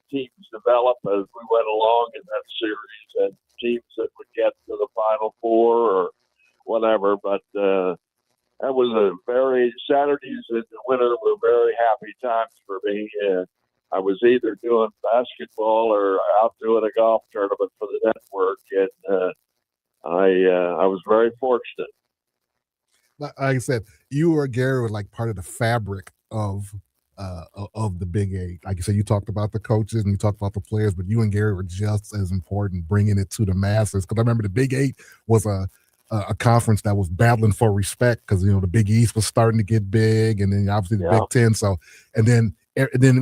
teams develop as we went along in that series, and teams that would get to the Final Four or whatever. But that was Saturdays in the winter were very happy times for me. I was either doing basketball or out doing a golf tournament for the network, and I was very fortunate. Like I said, you or Gary were like part of the fabric of the Big 8. Like you said, you talked about the coaches and you talked about the players, but you and Gary were just as important bringing it to the masses. Because I remember the Big 8 was a conference that was battling for respect, because the Big East was starting to get big, and then obviously the Big Ten. So, and then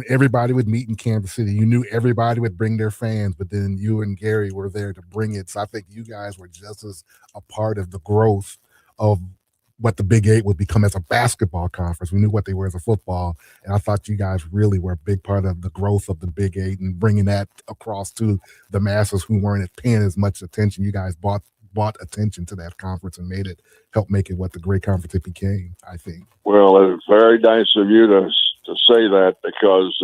everybody would meet in Kansas City. You knew everybody would bring their fans, but then you and Gary were there to bring it. So I think you guys were just as a part of the growth of what the Big 8 would become as a basketball conference. We knew what they were as a football, and I thought you guys really were a big part of the growth of the Big 8 and bringing that across to the masses who weren't paying as much attention. You guys brought attention to that conference and helped make it what the great conference it became, I think. Well, it's very nice of you to say that, because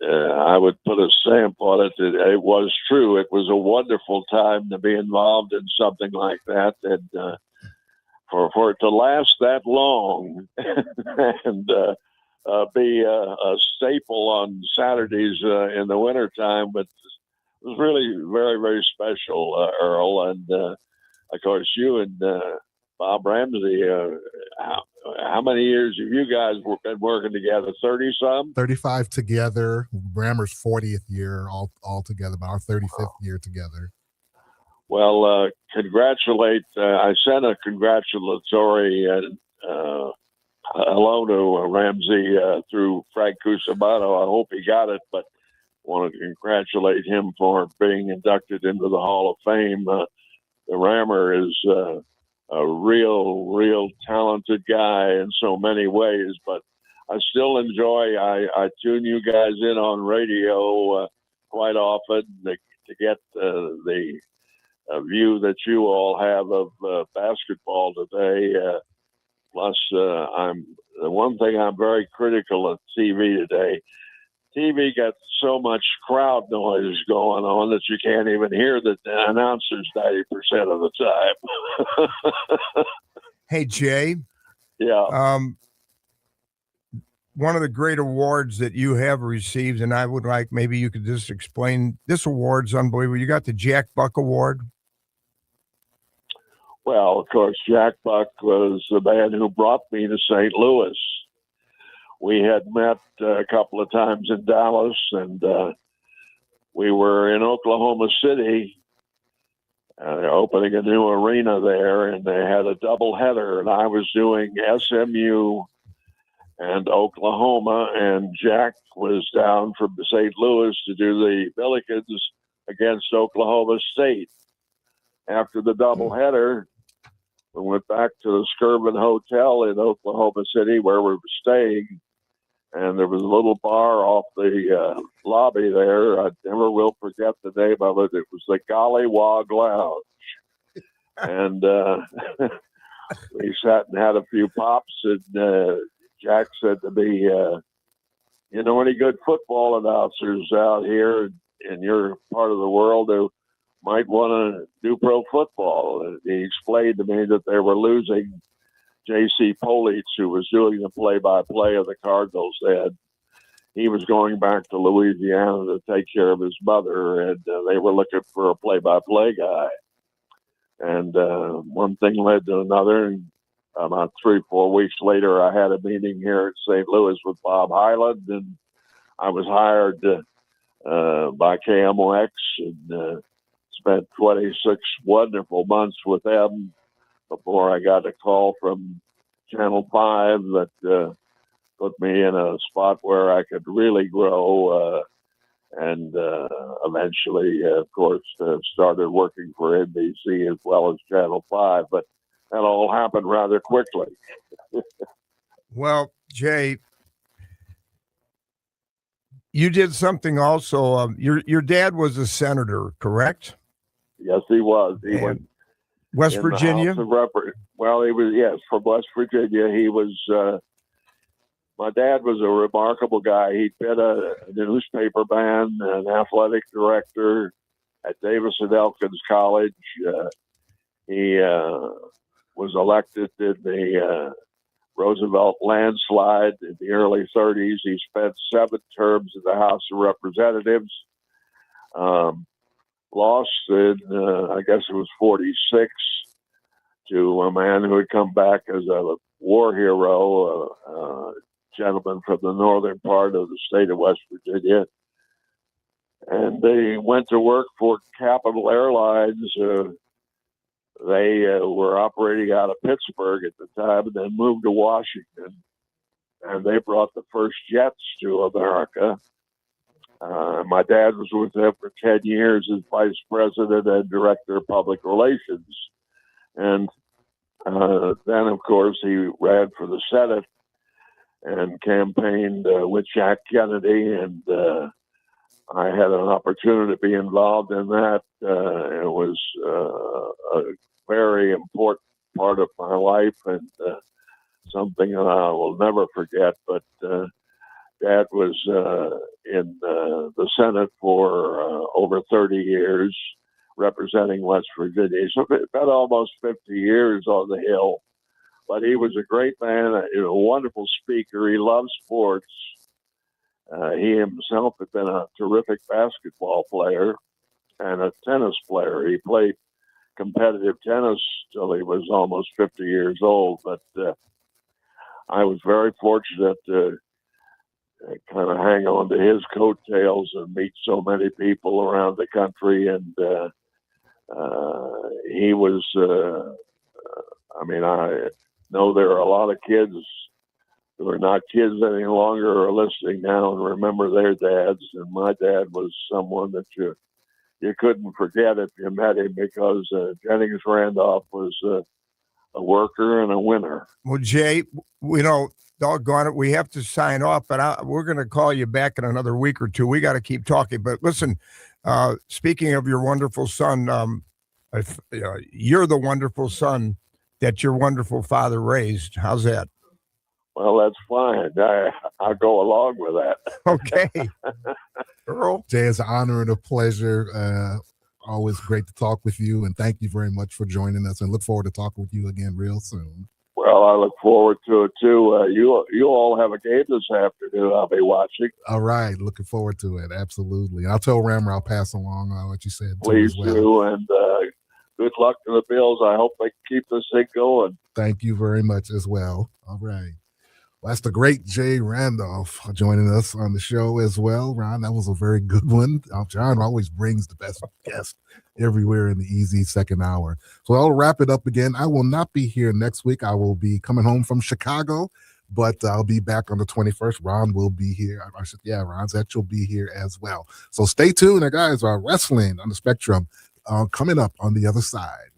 I would put a stamp on it. It was true. It was a wonderful time to be involved in something like that, and for it to last that long and be a staple on Saturdays in the wintertime, but it was really very, very special, Earl. And of course, you and Bob Ramsey, how many years have you guys been working together? 30-some? 35 together. Brammer's 40th year all together, but our 35th year together. Well, congratulate. I sent a congratulatory hello to Ramsey through Frank Cusimano. I hope he got it, but want to congratulate him for being inducted into the Hall of Fame. The Rammer is a real talented guy in so many ways, but I still enjoy. I tune you guys in on radio quite often to get the view that you all have of basketball today. Plus, I'm the one thing I'm very critical of TV today. TV got so much crowd noise going on that you can't even hear the announcers 90% of the time. Hey, Jay. Yeah. One of the great awards that you have received, and I would like maybe you could just explain this award's unbelievable. You got the Jack Buck Award. Well, of course, Jack Buck was the man who brought me to St. Louis. We had met a couple of times in Dallas, and we were in Oklahoma City opening a new arena there, and they had a doubleheader, and I was doing SMU and Oklahoma, and Jack was down from St. Louis to do the Billikens against Oklahoma State. After the doubleheader, we went back to the Skirvin Hotel in Oklahoma City where we were staying, and there was a little bar off the lobby there. I never will forget the name of it. It was the Gollywog Lounge. And we sat and had a few pops, and Jack said to me, you know any good football announcers out here in your part of the world who might want to do pro football? And he explained to me that they were losing J.C. Politz, who was doing the play-by-play of the Cardinals then. He was going back to Louisiana to take care of his mother, and they were looking for a play-by-play guy. And one thing led to another, and about 3-4 weeks later, I had a meeting here at St. Louis with Bob Hyland, and I was hired by KMOX and spent 26 wonderful months with them before I got a call from Channel 5 that put me in a spot where I could really grow and eventually, of course, started working for NBC as well as Channel 5. But that all happened rather quickly. Well, Jay, you did something also. Your dad was a senator, correct? Yes, he was. He was West Virginia. Well, he was, yes, from West Virginia. He was. My dad was a remarkable guy. He'd been a newspaper man, an athletic director at Davis and Elkins College. He was elected in the Roosevelt landslide in the early 30s. He spent 7 terms in the House of Representatives. Lost in, I guess it was 46, to a man who had come back as a war hero, a gentleman from the northern part of the state of West Virginia. And they went to work for Capital Airlines. They were operating out of Pittsburgh at the time and then moved to Washington. And they brought the first jets to America. My dad was with them for 10 years as vice president and director of public relations. And then, of course, he ran for the Senate and campaigned with Jack Kennedy. And I had an opportunity to be involved in that. It was a very important part of my life and something that I will never forget. But Dad was in the Senate for over 30 years, representing West Virginia. So about almost 50 years on the Hill. But he was a great man, a wonderful speaker. He loved sports. He himself had been a terrific basketball player and a tennis player. He played competitive tennis till he was almost 50 years old. But I was very fortunate to kind of hang on to his coattails and meet so many people around the country. And he was, I know there are a lot of kids who are not kids any longer or are listening now and remember their dads. And my dad was someone that you couldn't forget if you met him, because Jennings Randolph was a worker and a winner. Well, Jay, doggone it, we have to sign off, but we're going to call you back in another week or two. We got to keep talking. But listen, speaking of your wonderful son, you're the wonderful son that your wonderful father raised. How's that? Well, that's fine. I'll go along with that. Okay. Earl? Jay, it's an honor and a pleasure. Always great to talk with you, and thank you very much for joining us, and look forward to talking with you again real soon. Well, I look forward to it too. You all have a game this afternoon. I'll be watching. All right, looking forward to it. Absolutely. I'll tell Rammer I'll pass along what you said. Please do, and good luck to the Bills. I hope they keep this thing going. Thank you very much as well. All right. Well, that's the great Jay Randolph joining us on the show as well. Ron, that was a very good one. John always brings the best guests everywhere in the easy second hour. So I'll wrap it up again. I will not be here next week. I will be coming home from Chicago, but I'll be back on the 21st. Ron will be here. Ron Zett will be here as well. So stay tuned, guys. Wrestling on the Spectrum coming up on the other side.